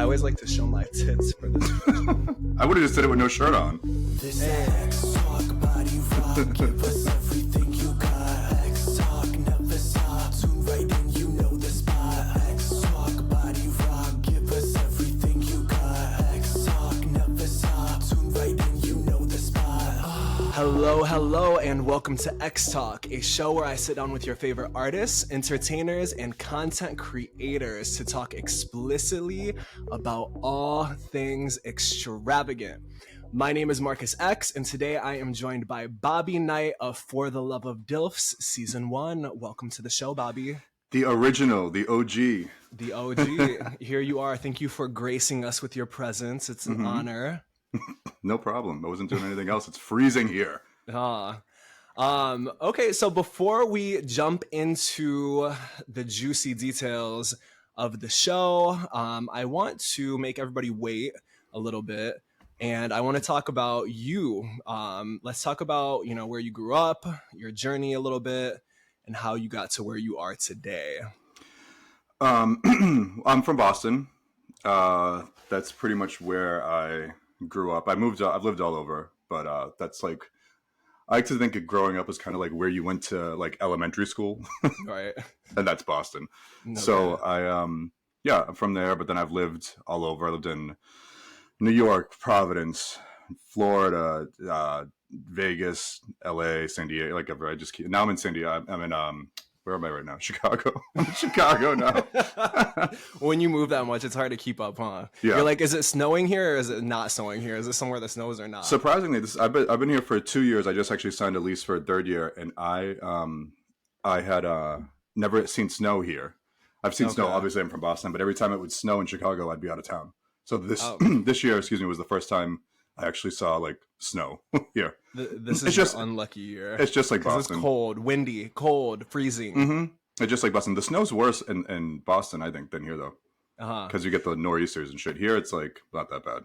always like to show my tits for this. I would have just did it with no shirt on. This X Talk Body Rock, give us everything you got. X Talk never stop, tune right in, you know the spot. X Talk Body Rock, give us everything you got. X Talk never stop, tune right in, you know the spot. Hello, and welcome to X Talk, a show where I sit down with your favorite artists, entertainers, and content creators to talk explicitly about all things extravagant. My name is Markus X, and today I am joined by Bobby Knight of For the Love of DILFs Season 1. Welcome to the show, Bobby. The original, the OG. The OG. Here you are. Thank you for gracing us with your presence. It's an honor. No problem. I wasn't doing anything else. It's freezing here. Okay, so before we jump into the juicy details of the show, I want to make everybody wait a little bit. And I want to talk about you. Let's talk about, where you grew up, your journey a little bit, and how you got to where you are today. I'm from Boston. That's pretty much where I grew up. I've lived all over, but that's like, I like to think of growing up as kind of like where you went to like elementary school. Right. And that's Boston. No, so I'm from there, but then I've lived all over. I lived in New York, Providence, Florida, Vegas, LA, San Diego. Like now I'm in San Diego. I'm in where am I right now? Chicago. I'm in Chicago now. When you move that much, it's hard to keep up, huh? Yeah. You're like, is it snowing here or is it not snowing here? Is it somewhere that snows or not? Surprisingly, I've been here for 2 years. I just actually signed a lease for a third year, and I had never seen snow here. I've seen snow. Obviously, I'm from Boston, but every time it would snow in Chicago, I'd be out of town. So this year, was the first time I actually saw like snow here. This is just an unlucky year. It's just like Boston. It's cold, windy, freezing. Mm-hmm. It's just like Boston. The snow's worse in Boston, I think, than here though. Because you get the nor'easters and shit. Here, it's like not that bad.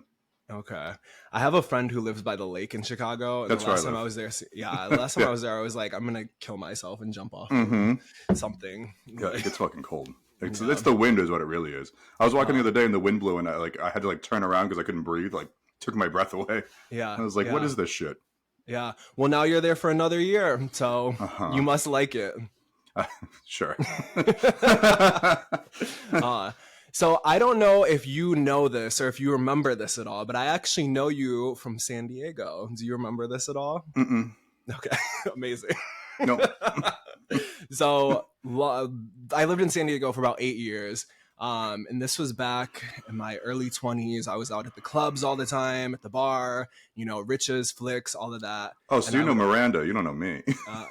Okay. I have a friend who lives by the lake in Chicago. And That's the last where time I was there, last time I was there, I was like, I'm gonna kill myself and jump off something. Yeah, it gets fucking cold. It's the wind is what it really is. I was walking the other day and the wind blew and I had to like turn around because I couldn't breathe. Like took my breath away. Yeah. I was like, what is this shit? Yeah. Well, now you're there for another year, so you must like it. Sure. So I don't know if you know this or if you remember this at all, but I actually know you from San Diego. Do you remember this at all? Mm-mm. Okay. Amazing. No. So I lived in San Diego for about 8 years. And this was back in my early 20s. I was out at the clubs all the time, at the bar, Riches, Flicks, all of that. Oh, so you know Miranda. You don't know me.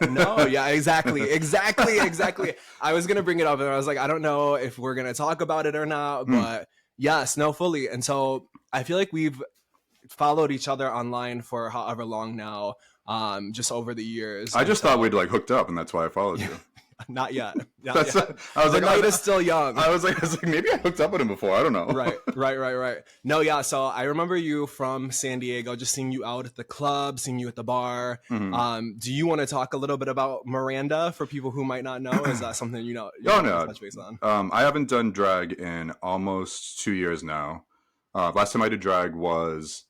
No, yeah, exactly. I was going to bring it up and I was like, I don't know if we're going to talk about it or not, but yes, no, fully. And so I feel like we've followed each other online for however long now, just over the years. I just thought we'd like hooked up and that's why I followed you. Not yet. I was the night is still young. I was like, maybe I hooked up with him before. I don't know. Right. No, yeah. So I remember you from San Diego, just seeing you out at the club, seeing you at the bar. Mm-hmm. Do you want to talk a little bit about Miranda for people who might not know? Is that something you know? Touch base on? I haven't done drag in almost 2 years now. Last time I did drag was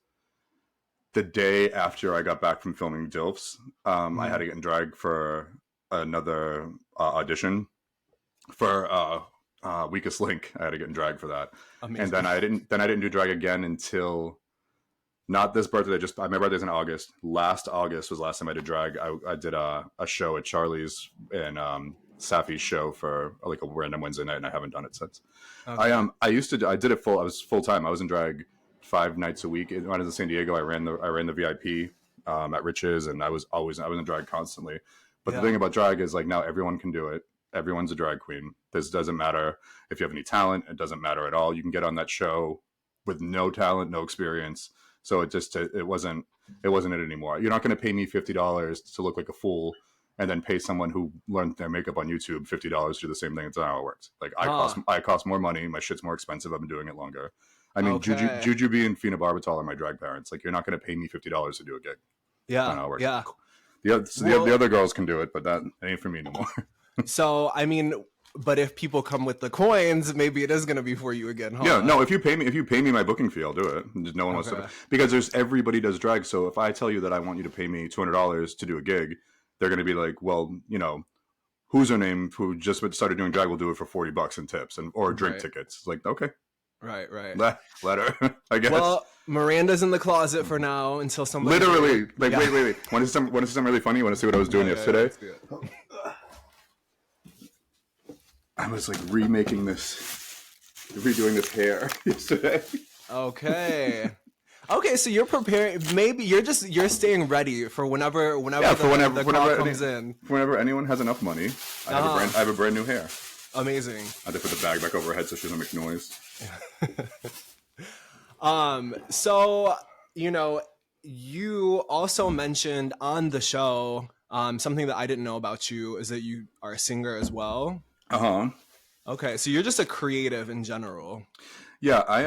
the day after I got back from filming DILFs. I had to get in drag for another audition for Weakest Link. I had to get in drag for that. Amazing. And then I didn't do drag again until not this birthday. My birthday's in August. Last August was the last time I did drag. I did a show at Charlie's and Safi's show for like a random Wednesday night, and I haven't done it since. Okay. I did it I was full time. I was in drag 5 nights a week. When I was in San Diego, I ran the VIP at Riches, and I was in drag constantly. But the thing about drag is like now everyone can do it. Everyone's a drag queen. This doesn't matter if you have any talent. It doesn't matter at all. You can get on that show with no talent, no experience. So it wasn't it anymore. You're not going to pay me $50 to look like a fool and then pay someone who learned their makeup on YouTube $50 to do the same thing. It's not how it works. Like I cost more money. My shit's more expensive. I've been doing it longer. I mean, Jujubee and Fina Barbital are my drag parents. Like you're not going to pay me $50 to do a gig. Yeah. That's not how it works. Yeah. The other girls can do it, but that ain't for me anymore. So, I mean, but if people come with the coins, maybe it is going to be for you again, huh? Yeah, no, if you pay me my booking fee, I'll do it. Just no one wants to, because everybody does drag. So if I tell you that I want you to pay me $200 to do a gig, they're going to be like, well, who's her name who just started doing drag will do it for $40 in tips or drink tickets. It's like, okay. Right. Let her, I guess. Well, Miranda's in the closet for now until somebody... Literally. Like, wait. Want to see something really funny? You want to see what I was doing yesterday? I was like redoing this hair yesterday. Okay, so you're preparing. Maybe you're staying ready for whenever the call comes in. Whenever anyone has enough money, I have a brand new hair. Amazing. I had to put the bag back over her head so she doesn't make noise. So you also mentioned on the show something that I didn't know about you is that you are a singer as well. Okay, so you're just a creative in general. Yeah, I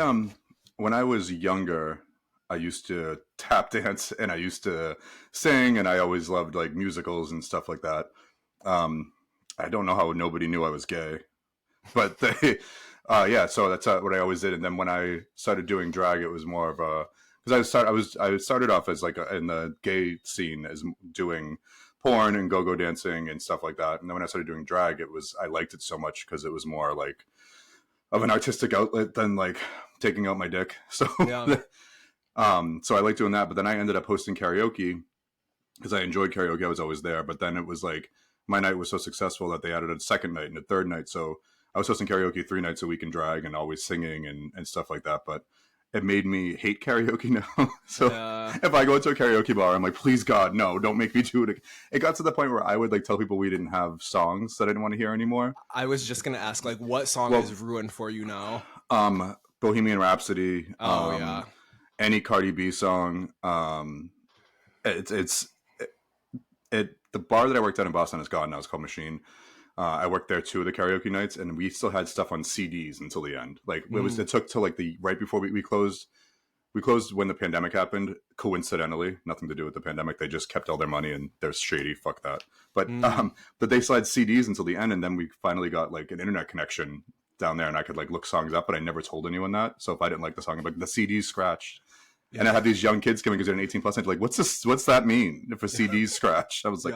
when I was younger, I used to tap dance and I used to sing, and I always loved like musicals and stuff like that. I don't know how nobody knew I was gay, but they so that's what I always did. And then when I started doing drag, it was more of a, because I started off as like in the gay scene as doing porn and go-go dancing and stuff like that. And then when I started doing drag, I liked it so much because it was more like of an artistic outlet than like taking out my dick. So, so I liked doing that. But then I ended up hosting karaoke because I enjoyed karaoke. I was always there. But then it was like my night was so successful that they added a second night and a third night. So I was hosting karaoke 3 nights a week in drag and always singing and stuff like that. But it made me hate karaoke now. So if I go to a karaoke bar, I'm like, please God, no, don't make me do it. It got to the point where I would like tell people we didn't have songs that I didn't want to hear anymore. I was just going to ask, like, what song is ruined for you now? Bohemian Rhapsody. Any Cardi B song. The bar that I worked at in Boston is gone now. It's called Machine. I worked there 2 of the karaoke nights, and we still had stuff on CDs until the end. Like it took till like right before we closed. We closed when the pandemic happened. Coincidentally, nothing to do with the pandemic. They just kept all their money, and they're shady. Fuck that. But they still had CDs until the end, and then we finally got like an internet connection down there, and I could like look songs up. But I never told anyone that. So if I didn't like the song, I'm like, the CD's scratched. Yeah. And I have these young kids coming because they're an 18 plus, and like, what's this? What's that mean if a CD's scratched? I was like,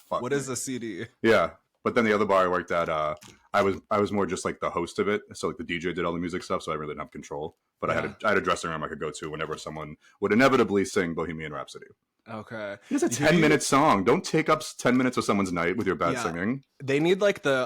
fuck. What is a CD? Yeah. But then the other bar I worked at, I was more just like the host of it. So like the DJ did all the music stuff, so I really didn't have control. But I had a dressing room I could go to whenever someone would inevitably sing Bohemian Rhapsody. Okay. It's a 10-minute song. Don't take up 10 minutes of someone's night with your bad singing. They need like the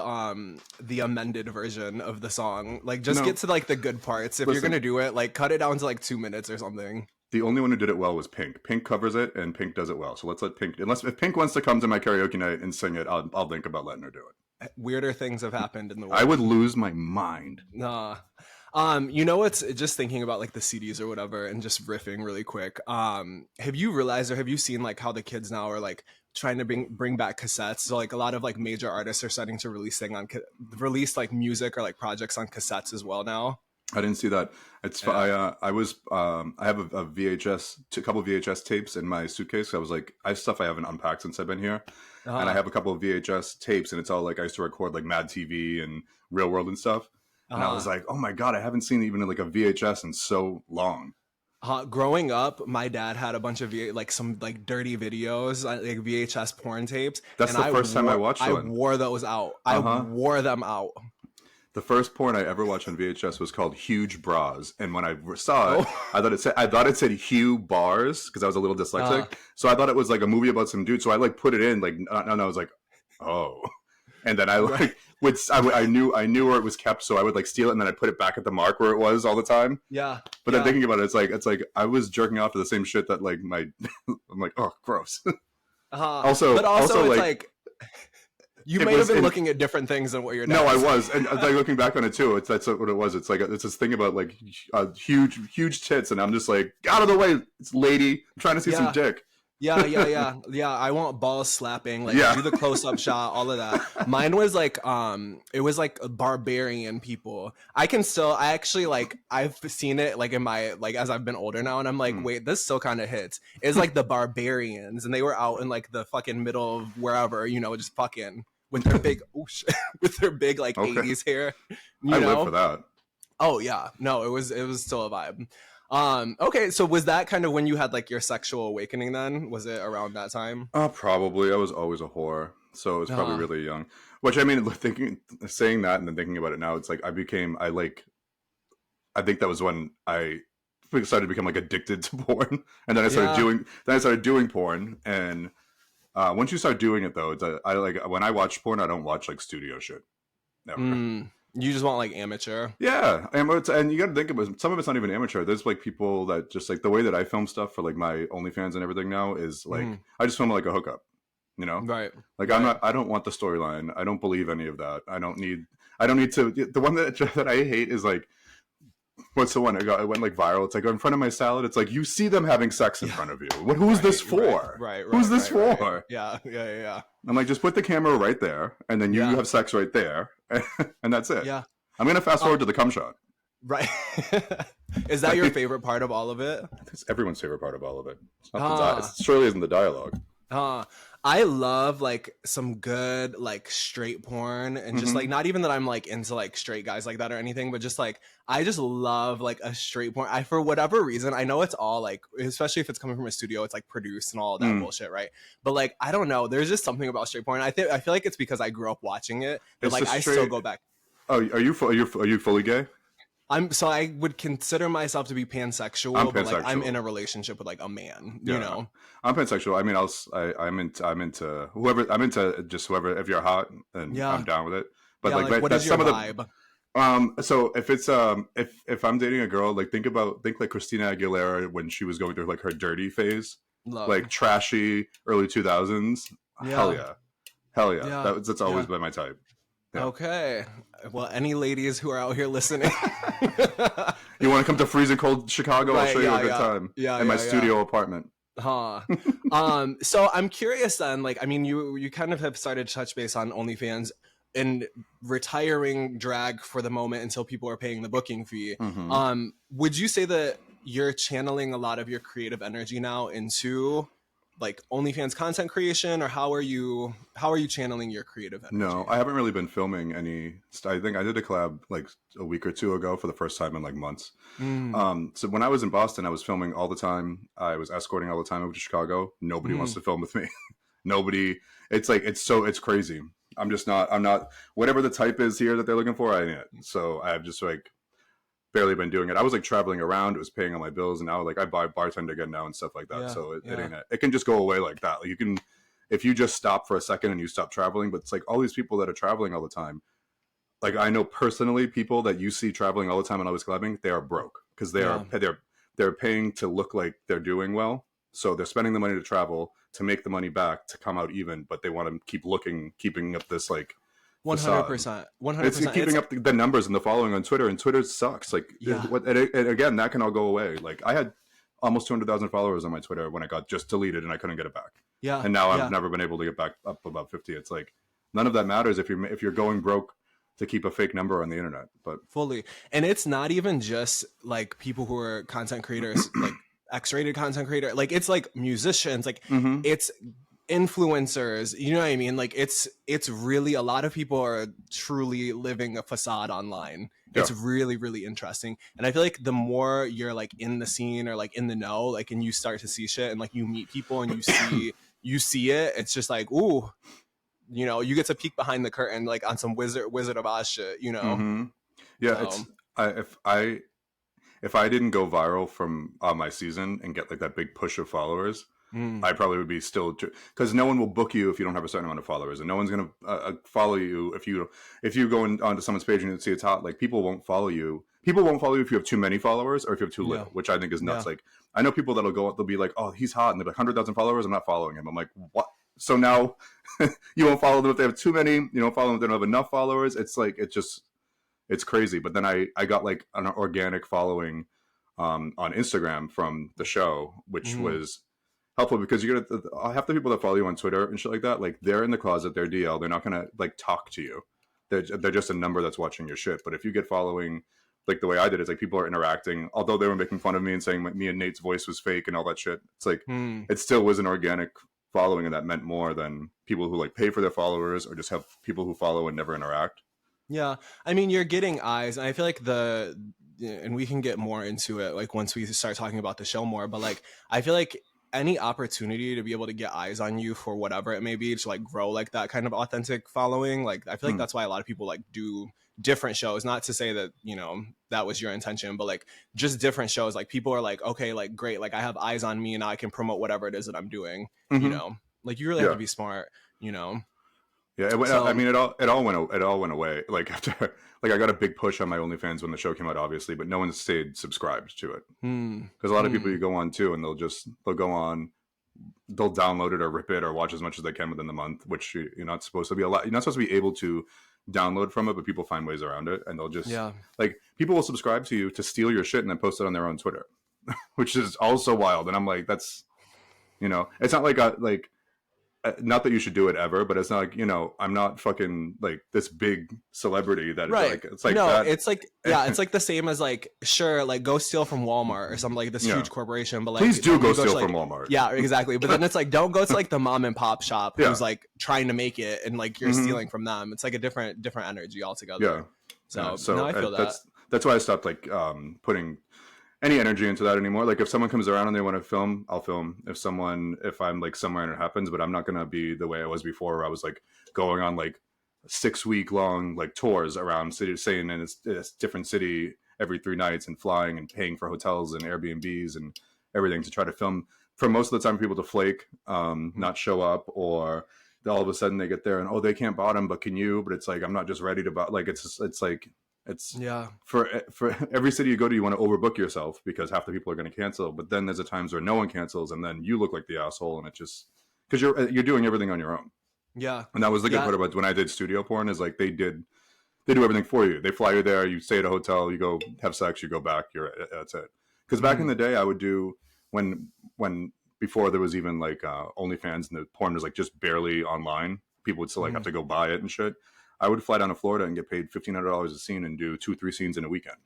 amended version of the song. Like just get to like the good parts. If you're gonna do it, like cut it down to like 2 minutes or something. The only one who did it well was Pink. Pink covers it, and Pink does it well. So let's let Pink. If Pink wants to come to my karaoke night and sing it, I'll think about letting her do it. Weirder things have happened in the world. I would lose my mind. Nah. It's just thinking about like the CDs or whatever, and just riffing really quick. Have you realized or have you seen like how the kids now are like trying to bring back cassettes? So like a lot of like major artists are starting to release release like music or like projects on cassettes as well now. I didn't see that. It's I have a VHS, a couple of VHS tapes in my suitcase. I was like, I have stuff I haven't unpacked since I've been here, and I have a couple of VHS tapes, and it's all like I used to record like Mad TV and Real World and stuff. And I was like, oh my God, I haven't seen even like a VHS in so long. Growing up, my dad had a bunch of some like dirty videos, like VHS porn tapes. That's the first time I watched one. I wore those out. I wore them out. The first porn I ever watched on VHS was called Huge Bras, and when I saw it, I thought it said Hugh Bars because I was a little dyslexic. So I thought it was like a movie about some dude. So I like put it in and I was like, oh, and then I like I knew where it was kept, so I would like steal it and then I'd put it back at the mark where it was all the time. Yeah. But then thinking about it, it's like I was jerking off to the same shit that like I'm like, oh, gross. Also, it's like. You may have been looking at different things than what you're now. No, I was. And like looking back on it too, that's what it was. It's like, it's this thing about like huge tits. And I'm just like, out of the way, it's lady. I'm trying to see some dick. Yeah. I want balls slapping, like do the close up shot, all of that. Mine was like, it was like barbarian people. I've seen it like in my, like as I've been older now, and I'm like, wait, this still kind of hits. It's like the barbarians, and they were out in like the fucking middle of wherever, just fucking. with their big with their big like Okay. 80s hair. I live for that. Oh yeah, no, it was still a vibe. Okay, so was that kind of when you had like your sexual awakening then? Was it around that time? Probably. I was always a whore, so it was probably really young. Which I mean, saying that and then thinking about it now, it's like I think that was when I started to become like addicted to porn, and then I started doing porn. And once you start doing it though, I like when I watch porn, I don't watch like studio shit. Never. You just want like amateur. Yeah, and you got to think about it, some of it's not even amateur. There's like people that just like the way that I film stuff for like my OnlyFans and everything now is like I just film like a hookup, you know? Right. Like I don't want the storyline. I don't believe any of that. I don't need to. The one that I hate is like, what's the one? It went like viral. It's like in front of my salad. It's like you see them having sex in front of you. Who's this for? Right. Who's this for? Right. Yeah. I'm like, just put the camera right there, and then you have sex right there, and that's it. Yeah. I'm gonna fast forward to the cum shot. Right. Is that your favorite part of all of it? It's everyone's favorite part of all of it. It's not it surely isn't the dialogue. I love like some good like straight porn and just like not even that I'm like into like straight guys like that or anything, but just like I just love like a straight porn. I for whatever reason, I know it's all like, especially if it's coming from a studio, it's like produced and all that bullshit, right? But like I don't know, there's just something about straight porn. I feel like it's because I grew up watching it, but like I still go back. Oh, are you fully gay? So I would consider myself to be pansexual, but like I'm in a relationship with like a man, you know. I'm pansexual. I mean, I'm into whoever. I'm into just whoever. If you're hot, then I'm down with it. But like what that's is your some vibe? of the. So if it's if I'm dating a girl, like think like Christina Aguilera when she was going through like her dirty phase, like trashy early 2000s. Hell yeah. That's always been my type. Yeah. Okay. Well, any ladies who are out here listening, you want to come to freezing cold Chicago? I'll show you a good time. In my studio apartment. So I'm curious then, like, I mean, you kind of have started to touch base on OnlyFans and retiring drag for the moment until people are paying the booking fee. Would you say that you're channeling a lot of your creative energy now into like OnlyFans content creation, or how are you channeling your creative energy? No, I haven't really been filming any. I think I did a collab like a week or two ago for the first time in like months. So when I was in Boston, I was filming all the time. I was escorting all the time over to Chicago. Nobody wants to film with me. Nobody. It's like it's crazy. I'm not whatever the type is here that they're looking for. I ain't it. So I've just like barely been doing it. I was like traveling around, it was paying all my bills, and now like I buy bartender again now and stuff like that. So it ain't it. It can just go away like that. Like you can, if you just stop for a second and you stop traveling. But it's like all these people that are traveling all the time. Like I know personally people that you see traveling all the time and always collabing, they are broke because they're paying to look like they're doing well. So they're spending the money to travel to make the money back to come out even, but they want to keeping up this like 100%. It's keeping up the numbers and the following on Twitter, and Twitter sucks. Like, and again, that can all go away. Like, I had almost 200,000 followers on my Twitter when I got just deleted, and I couldn't get it back. Yeah, and now I've never been able to get back up about 50. It's like none of that matters if you're going broke to keep a fake number on the internet. But fully, and it's not even just like people who are content creators, like X-rated content creator. Like it's like musicians. Like it's influencers, you know what I mean? Like it's really, a lot of people are truly living a facade online. It's really, really interesting. And I feel like the more you're like in the scene or like in the know, like, and you start to see shit and like you meet people and you see it, it's just like, ooh, you know, you get to peek behind the curtain like on some Wizard of Oz shit, you know? It's if I didn't go viral from my season and get like that big push of followers, I probably would be still, because no one will book you if you don't have a certain amount of followers, and no one's going to follow you if you go onto someone's page and you see it's hot. Like people won't follow you. People won't follow you if you have too many followers or if you have too little, which I think is nuts. Like I know people that'll go, they'll be like, oh, he's hot, and they're like 100,000 followers. I'm not following him. I'm like, what? So now you won't follow them if they have too many. You don't follow them if they don't have enough followers. It's like it's crazy. But then I got like an organic following on Instagram from the show, which was helpful because you get half the people that follow you on Twitter and shit like that, like they're in the closet, they're DL, they're not gonna like talk to you. They're just a number that's watching your shit. But if you get following like the way I did, it's like people are interacting. Although they were making fun of me and saying me and Nate's voice was fake and all that shit, it's like it still was an organic following, and that meant more than people who like pay for their followers or just have people who follow and never interact. Yeah. I mean, you're getting eyes. And I feel like and we can get more into it like once we start talking about the show more, but like, I feel like any opportunity to be able to get eyes on you for whatever it may be to like grow like that kind of authentic following, like I feel like that's why a lot of people like do different shows. Not to say that, you know, that was your intention, but like just different shows. Like people are like, okay, like great, like I have eyes on me and now I can promote whatever it is that I'm doing. You know, like you really have to be smart, you know. Yeah, I mean, it all went away. Like after, like I got a big push on my OnlyFans when the show came out, obviously, but no one stayed subscribed to it because a lot of people you go on too, and they'll go on, they'll download it or rip it or watch as much as they can within the month, which you're not supposed to be allowed. You're not supposed to be able to download from it, but people find ways around it, and they'll just like people will subscribe to you to steal your shit and then post it on their own Twitter, which is also wild. And I'm like, that's, you know, it's not like not that you should do it ever, but it's not like, you know, I'm not fucking like this big celebrity that it's like no, that. it's like, yeah, it's like the same as like, sure, like go steal from Walmart or something like this huge corporation, but like please do go steal to, like, from Walmart. Yeah, exactly. But then it's like, don't go to like the mom and pop shop who's like trying to make it and like you're stealing from them. It's like a different energy altogether. Yeah. So no, I feel that's why I stopped like putting any energy into that anymore. Like if someone comes around and they want to film, I'll film. If I'm like somewhere and it happens, but I'm not going to be the way I was before, where I was like going on like 6-week long like tours around city, staying in a different city every 3 nights and flying and paying for hotels and Airbnbs and everything to try to film. For most of the time, people to flake, not show up, or all of a sudden they get there and, oh, they can't bottom, but can you? But it's like, I'm not just ready to like, it's like, it's for every city you go to, you want to overbook yourself because half the people are going to cancel. But then there's a times where no one cancels, and then you look like the asshole, and it just because you're doing everything on your own. Yeah, and that was the good part about when I did studio porn is like they do everything for you. They fly you there, you stay at a hotel, you go have sex, you go back. That's it. Because back in the day, I would do when before there was even like OnlyFans and the porn was like just barely online. People would still like have to go buy it and shit. I would fly down to Florida and get paid $1,500 a scene and do 2-3 scenes in a weekend,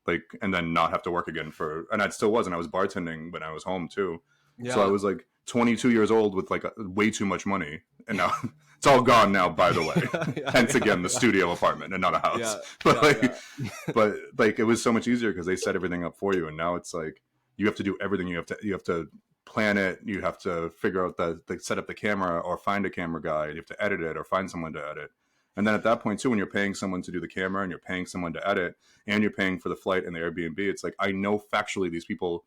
like, and then not have to work again and I still wasn't. I was bartending when I was home too. Yeah. So I was like 22 years old with like way too much money, and now it's all gone now. By the way, hence again the studio apartment and not a house. But like it was so much easier because they set everything up for you, and now it's like you have to do everything. You have to plan it. You have to figure out set up the camera or find a camera guy. You have to edit it or find someone to edit. And then at that point, too, when you're paying someone to do the camera and you're paying someone to edit and you're paying for the flight and the Airbnb, it's like, I know factually these people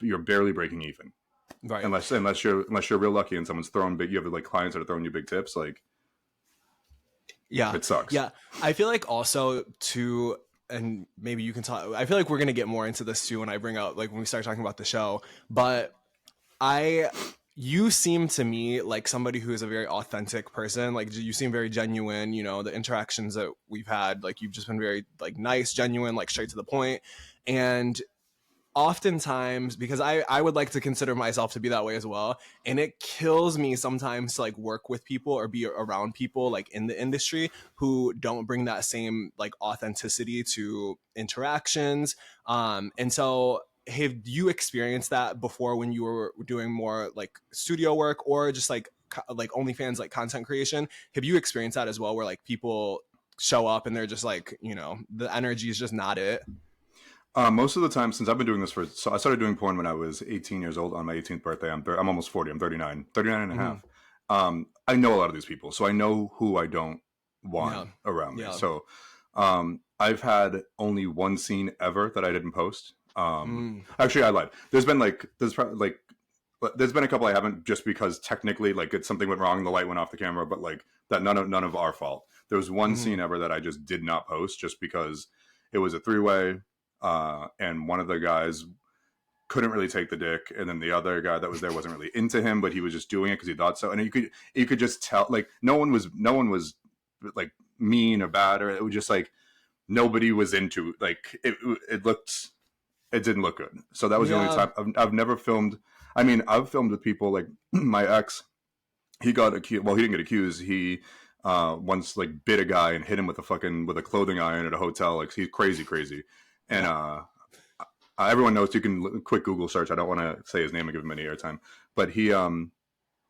you're barely breaking even. Right. Unless you're real lucky and someone's throwing you have like clients that are throwing you big tips. Like, it sucks. Yeah. I feel like also too, and maybe you can talk, I feel like we're going to get more into this too when I bring out, like when we start talking about the show, but you seem to me like somebody who is a very authentic person. Like you seem very genuine, you know, the interactions that we've had, like you've just been very like nice, genuine, like straight to the point. And oftentimes, because I would like to consider myself to be that way as well, and it kills me sometimes to like work with people or be around people like in the industry who don't bring that same like authenticity to interactions. And so have you experienced that before when you were doing more like studio work or just like OnlyFans, like content creation? Have you experienced that as well, where like people show up and they're just like, you know, the energy is just not it? Most of the time, since I've been doing this so I started doing porn when I was 18 years old. On my 18th birthday, I'm almost 40. I'm 39 and a half. I know a lot of these people, so I know who I don't want around me. So I've had only one scene ever that I didn't post. Actually, I lied. There's been a couple I haven't, just because technically like something went wrong, the light went off the camera, but like that none of our fault. There was one scene ever that I just did not post just because it was a 3-way, and one of the guys couldn't really take the dick, and then the other guy that was there wasn't really into him, but he was just doing it because he thought so, and you could just tell, like no one was like mean or bad, or it was just like nobody was into, like it didn't look good. So that was the only time I've never filmed. I mean, I've filmed with people like my ex. He got accused. Well, he didn't get accused. He once like bit a guy and hit him with a clothing iron at a hotel. Like he's crazy. And everyone knows, you can quick Google search. I don't want to say his name and give him any airtime, but he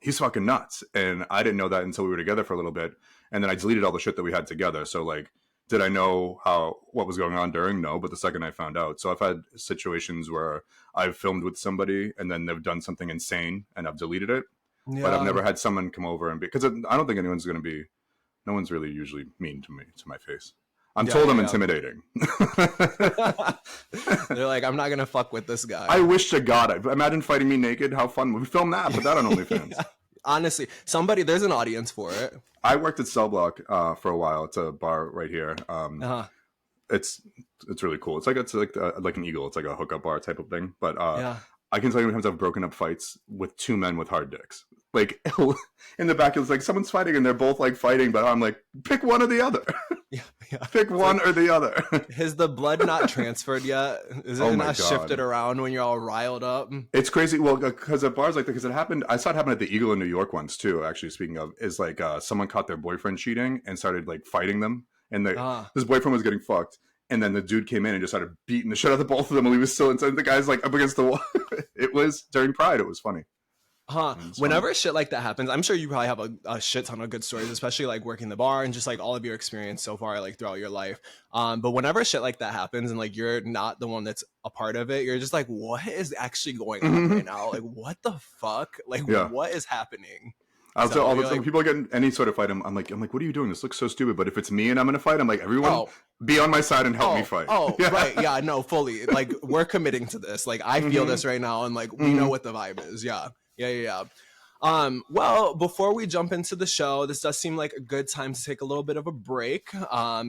he's fucking nuts. And I didn't know that until we were together for a little bit. And then I deleted all the shit that we had together. So like, did I know what was going on during? No, but the second I found out. So I've had situations where I've filmed with somebody and then they've done something insane and I've deleted it. Yeah. But I've never had someone come over and because I don't think anyone's going to be, no one's really usually mean to me, to my face. I'm told I'm intimidating. They're like, I'm not going to fuck with this guy. I wish to God, imagine fighting me naked. How fun. We film that, put that on OnlyFans. Yeah. Honestly, there's an audience for it. I worked at Cell Block for a while. It's a bar right here. It's really cool. It's like an Eagle. It's like a hookup bar type of thing. But I can tell you sometimes I've broken up fights with two men with hard dicks. Like in the back, it's like someone's fighting and they're both like fighting, but I'm like, pick one or the other. Yeah. Pick one or the other. Has the blood not transferred yet? Is it not shifted around when you're all riled up? It's crazy. Well, because at bars like that, because it happened. I saw it happen at the Eagle in New York once too. Actually, speaking of, is like someone caught their boyfriend cheating and started like fighting them, and this boyfriend was getting fucked. And then the dude came in and just started beating the shit out of both of them while he was still inside. The guy's like up against the wall. It was during Pride. It was funny. Whenever shit like that happens, I'm sure you probably have a shit ton of good stories, especially like working the bar and just like all of your experience so far, like throughout your life. But whenever shit like that happens and like you're not the one that's a part of it, you're just like, what is actually going on right now? Like, what the fuck? Like, what is happening? I'll tell all the time people get in any sort of fight. I'm like, what are you doing? This looks so stupid. But if it's me and I'm in a fight, I'm like, everyone be on my side and help me fight. Right. Yeah, no, fully. Like, we're committing to this. Like, I feel this right now. And like, we know what the vibe is. Yeah. Well, before we jump into the show, this does seem like a good time to take a little bit of a break.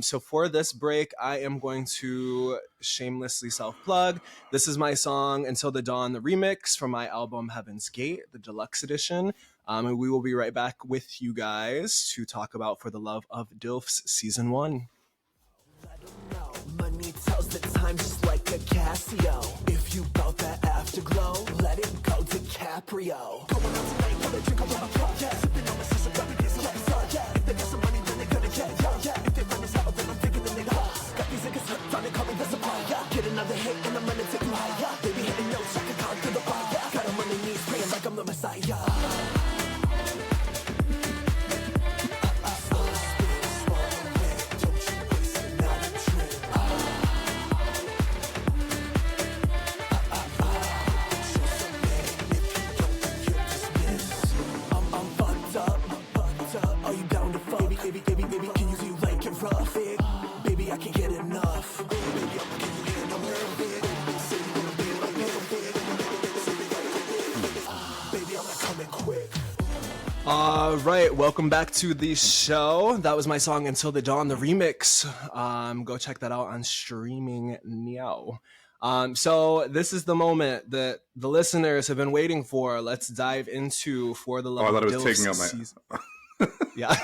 So for this break, I am going to shamelessly self-plug. This is my song Until the Dawn, the remix from my album Heaven's Gate, the deluxe edition. And we will be right back with you guys to talk about For the Love of DILFs Season 1. Money tells the time just like a Casio. If you bout that afterglow, let it go DiCaprio. Going out tonight, gonna drink a lot of vodka. Yeah, sipping on my sister, grabbing this yeah. If they got some money, then they gonna get yeah. If they find this out, then I'm thinking that they hot. Got these niggas hooked on it, call me the supplier. Get another hit and I'm gonna take you higher. Baby hitting notes, I can conquer the fire. Got 'em on their knees, praying like I'm the Messiah. All right, welcome back to the show. That was my song Until the Dawn, the remix. Go check that out on streaming now. So this is the moment that the listeners have been waiting for. Let's dive into For the Love of DILFs. I thought it was taking Yeah.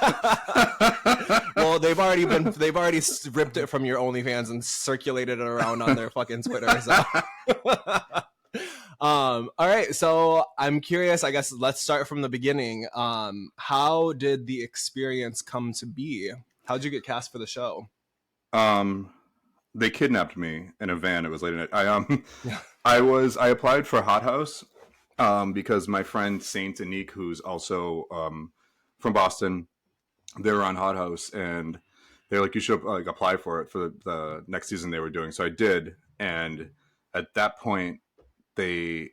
out Well, they've already ripped it from your OnlyFans and circulated it around on their fucking Twitter. So. All right, so I'm curious, I guess let's start from the beginning. How did the experience come to be? How'd you get cast for the show? They kidnapped me in a van. It was late at night. I applied for Hot House because my friend Saint Anik, who's also from Boston, they were on Hot House and they're like, you should like apply for it for the next season they were doing. So I did, and at that point I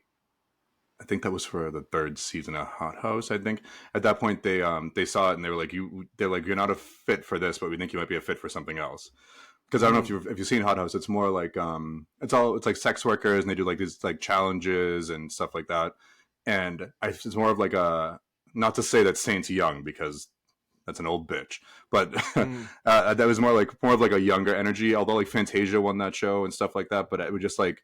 think that was for the third season of Hot House. I think at that point they saw it and they were like, they're like, you're not a fit for this, but we think you might be a fit for something else. Because I don't know if you've seen Hot House, it's more like it's like sex workers and they do like these like challenges and stuff like that. And it's more of like not to say that Saint's young because that's an old bitch, but that was more of like a younger energy. Although like Fantasia won that show and stuff like that, but it was just like.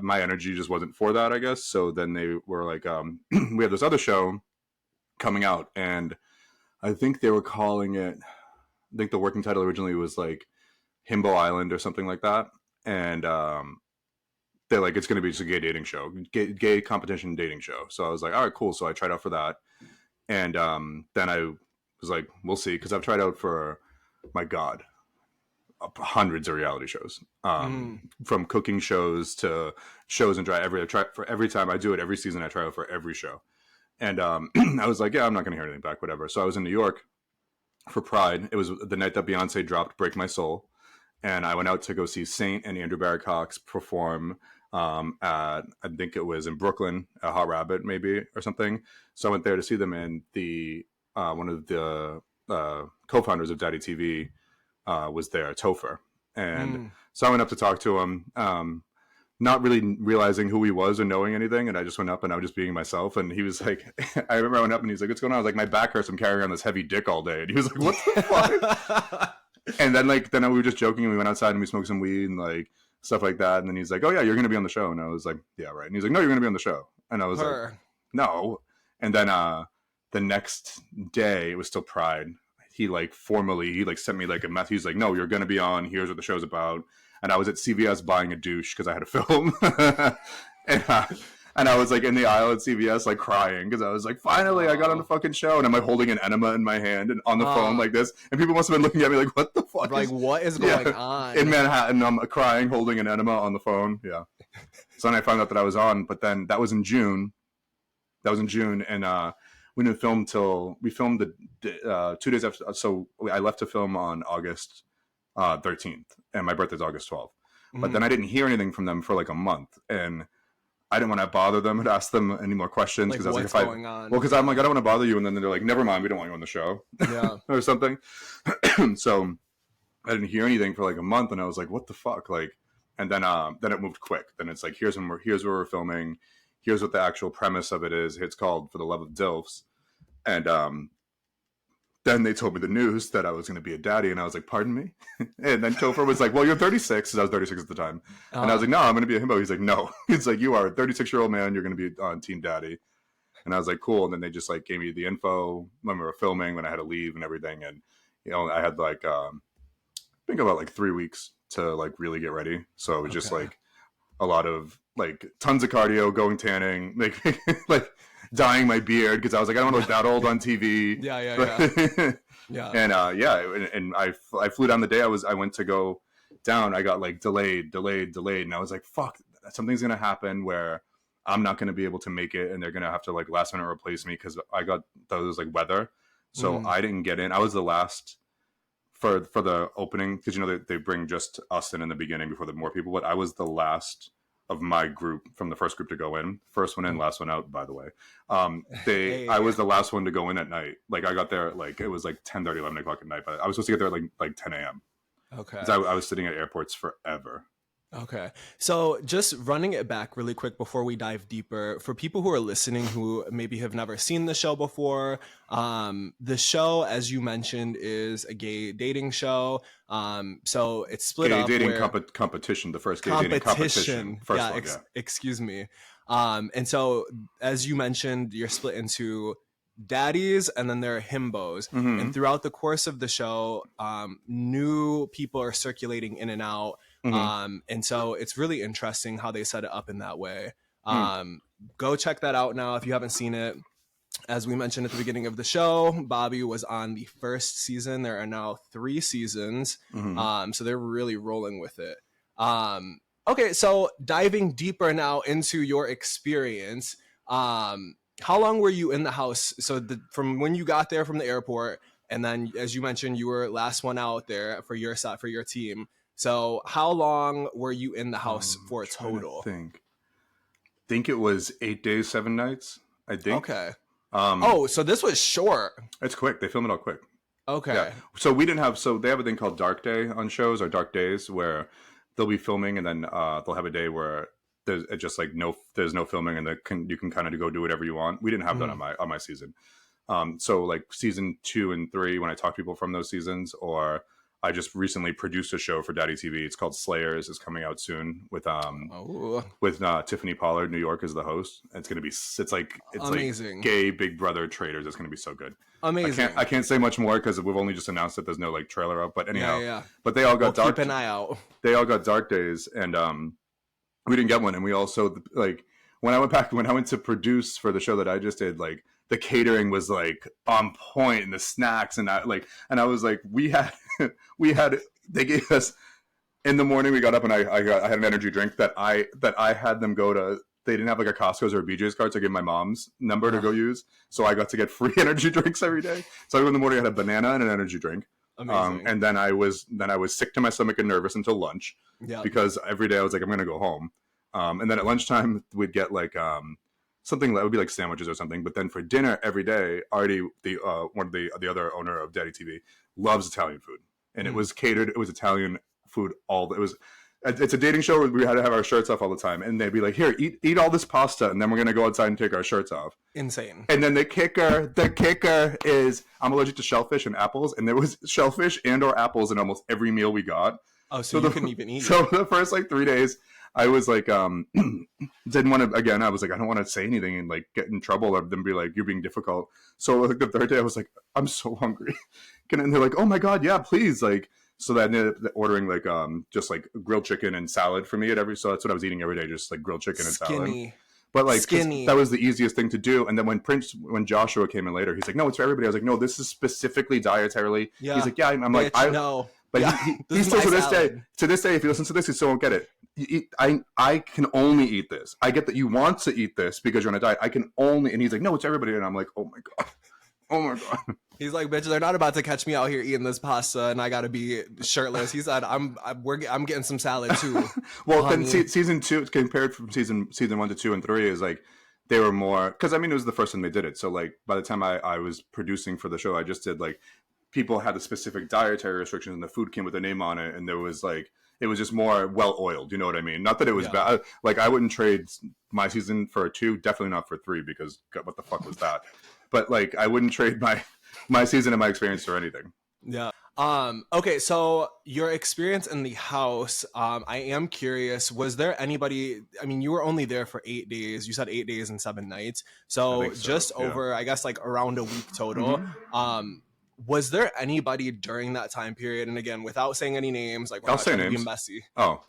My energy just wasn't for that, I guess. So then they were like, we have this other show coming out, and I think they were calling it, I think the working title originally was like Himbo Island or something like that. And they're like, it's going to be just a gay dating show, gay competition dating show. So I was like, all right, cool. So I tried out for that. And then I was like, we'll see. Because I've tried out for, my God, hundreds of reality shows, from cooking shows to shows and every time I do it every season I try out for every show, And I was like, yeah, I'm not going to hear anything back, whatever. So I was in New York for Pride. It was the night that Beyonce dropped Break My Soul. And I went out to go see Saint and Andrew Barrett Cox perform at, I think it was in Brooklyn, at Hot Rabbit maybe or something. So I went there to see them, and the one of the co-founders of Daddy TV was there, Topher. And so I went up to talk to him, not really realizing who he was or knowing anything. And I just went up and I was just being myself. And he was like, I remember I went up and he's like, what's going on? I was like, my back hurts. I'm carrying on this heavy dick all day. And he was like, what the fuck? And then we were just joking and we went outside and we smoked some weed and like stuff like that. And then he's like, oh yeah, you're going to be on the show. And I was like, yeah, right. And he's like, no, you're going to be on the show. And I was like, no. And then the next day, it was still Pride. He sent me like a message. He's like, no, you're going to be on. Here's what the show's about. And I was at CVS buying a douche because I had a film. And I was like in the aisle at CVS, like crying because I was like, finally, I got on the fucking show. And I'm like holding an enema in my hand and on the phone like this. And people must have been looking at me like, what the fuck? Like, what is going on? In Manhattan, I'm crying, holding an enema on the phone. Yeah. So then I found out that I was on, but then that was in June. And we didn't film till we filmed the 2 days after. So I left to film on August 13th, and my birthday's August 12th. But then I didn't hear anything from them for like a month, and I didn't want to bother them and ask them any more questions because I was like, going on? Well, because I'm like, I don't want to bother you, and then they're like, never mind, we don't want you on the show, or something. So I didn't hear anything for like a month, and I was like, what the fuck, like, and then it moved quick. Then it's like, here's where we're filming. Here's what the actual premise of it is. It's called For the Love of DILFs. And then they told me the news that I was going to be a daddy. And I was like, pardon me? And then Topher was like, well, you're 36. Because I was 36 at the time. And I was like, no, I'm going to be a himbo. He's like, no. He's like, you are a 36-year-old man. You're going to be on Team Daddy. And I was like, cool. And then they just like gave me the info when we were filming, when I had to leave and everything. And, you know, I had like, I think about like 3 weeks to like really get ready. So it was just like a lot of like tons of cardio, going tanning, like dyeing my beard because I was like, I don't want to look that old on TV. Yeah. And I flew down the day I went to go down. I got like delayed, and I was like, fuck, something's gonna happen where I'm not gonna be able to make it, and they're gonna have to like last minute replace me because I got those like weather. So I didn't get in. I was the last for the opening because you know they bring just us in the beginning before the more people. But I was the last of my group from the first group to go in. First one in, last one out, by the way. I was the last one to go in at night. Like I got there at like, it was like 10:30, 11 o'clock at night, but I was supposed to get there at like 10 a.m. Okay. I was sitting at airports forever. Okay. So just running it back really quick before we dive deeper, for people who are listening who maybe have never seen the show before, the show, as you mentioned, is a gay dating show. So it's split up. Gay dating competition, the first gay dating competition. First one, excuse me. And so, as you mentioned, you're split into daddies and then there are himbos. And throughout the course of the show, new people are circulating in and out. And so it's really interesting how they set it up in that way. Go check that out now if you haven't seen it. As we mentioned at the beginning of the show, Bobby was on the first season. There are now 3 seasons. So they're really rolling with it. Okay, so diving deeper now into your experience, how long were you in the house? So from when you got there from the airport, and then as you mentioned, you were last one out there for your side, for your team. So how long were you in the house for total? I think it was 8 days, 7 nights, I think. Okay. So this was short. It's quick. They film it all quick. Okay. Yeah. So they have a thing called Dark Day on shows, or Dark Days, where they'll be filming and then they'll have a day where there's just like there's no filming and you can kind of go do whatever you want. We didn't have that on my season. So like season 2 and 3, when I talk to people from those seasons, or I just recently produced a show for Daddy TV. It's called Slayers. It's coming out soon with Tiffany Pollard, New York, as the host. It's gonna be it's amazing. Like gay Big Brother traders. It's gonna be so good. Amazing. I can't say much more because we've only just announced that there's no like trailer up. But anyhow, But they all got dark. Keep an eye out. They all got Dark Days, and we didn't get one. And we also like when I went to produce for the show that I just did, like the catering was like on point, and the snacks and I was like, they gave us in the morning. We got up and I had an energy drink that I had them go to they didn't have like a Costco's or a BJ's card, so I gave my mom's number to go use. So I got to get free energy drinks every day. So in the morning I had a banana and an energy drink. Amazing. And then I was sick to my stomach and nervous until lunch. Yeah. Because every day I was like, I'm gonna go home. And then at lunchtime we'd get like something that would be like sandwiches or something. But then for dinner every day, Artie, the other owner of Daddy TV, loves Italian food, and it was catered. It was Italian food it's a dating show where we had to have our shirts off all the time, and they'd be like, "Here, eat all this pasta, and then we're gonna go outside and take our shirts off." Insane. And then the kicker is I'm allergic to shellfish and apples, and there was shellfish and or apples in almost every meal we got. Oh, so you couldn't even eat it. So the first like 3 days, I was like, didn't want to. Again, I was like, I don't want to say anything and like get in trouble or them be like, you're being difficult. So like the third day, I was like, I'm so hungry, and they're like, oh my god, yeah, please, like. So that I ended up ordering like just like grilled chicken and salad for me so that's what I was eating every day, just like grilled chicken and salad. But like that was the easiest thing to do. And then when Joshua came in later, he's like, no, it's for everybody. I was like, no, this is specifically dietarily. Yeah. He's like, yeah. I'm like, I know. But yeah. he still to this day, if he listens to this, he still won't get it. I can only eat this. I get that you want to eat this because you're on a diet. I can only, and he's like, no, it's everybody. And I'm like, oh my god. He's like, bitch, they're not about to catch me out here eating this pasta, and I gotta be shirtless. He said, I'm getting some salad too. Well, then season 2 compared from season 1 to 2 and 3 is like they were more, because I mean it was the first time they did it. So like by the time I was producing for the show, I just did like people had the specific dietary restrictions, and the food came with a name on it, and there was like it was just more well oiled. You know what I mean? Not that it was bad. Like I wouldn't trade my season for 2, definitely not for 3, because God, what the fuck was that? But like I wouldn't trade my season and my experience or anything. Yeah. Okay, so your experience in the house, I am curious, was there anybody, I mean, you were only there for 8 days. You said 8 days and 7 nights. So just over, I guess, like around a week total. Mm-hmm. Was there anybody during that time period? And again, without saying any names, like we're not trying to be messy. Oh.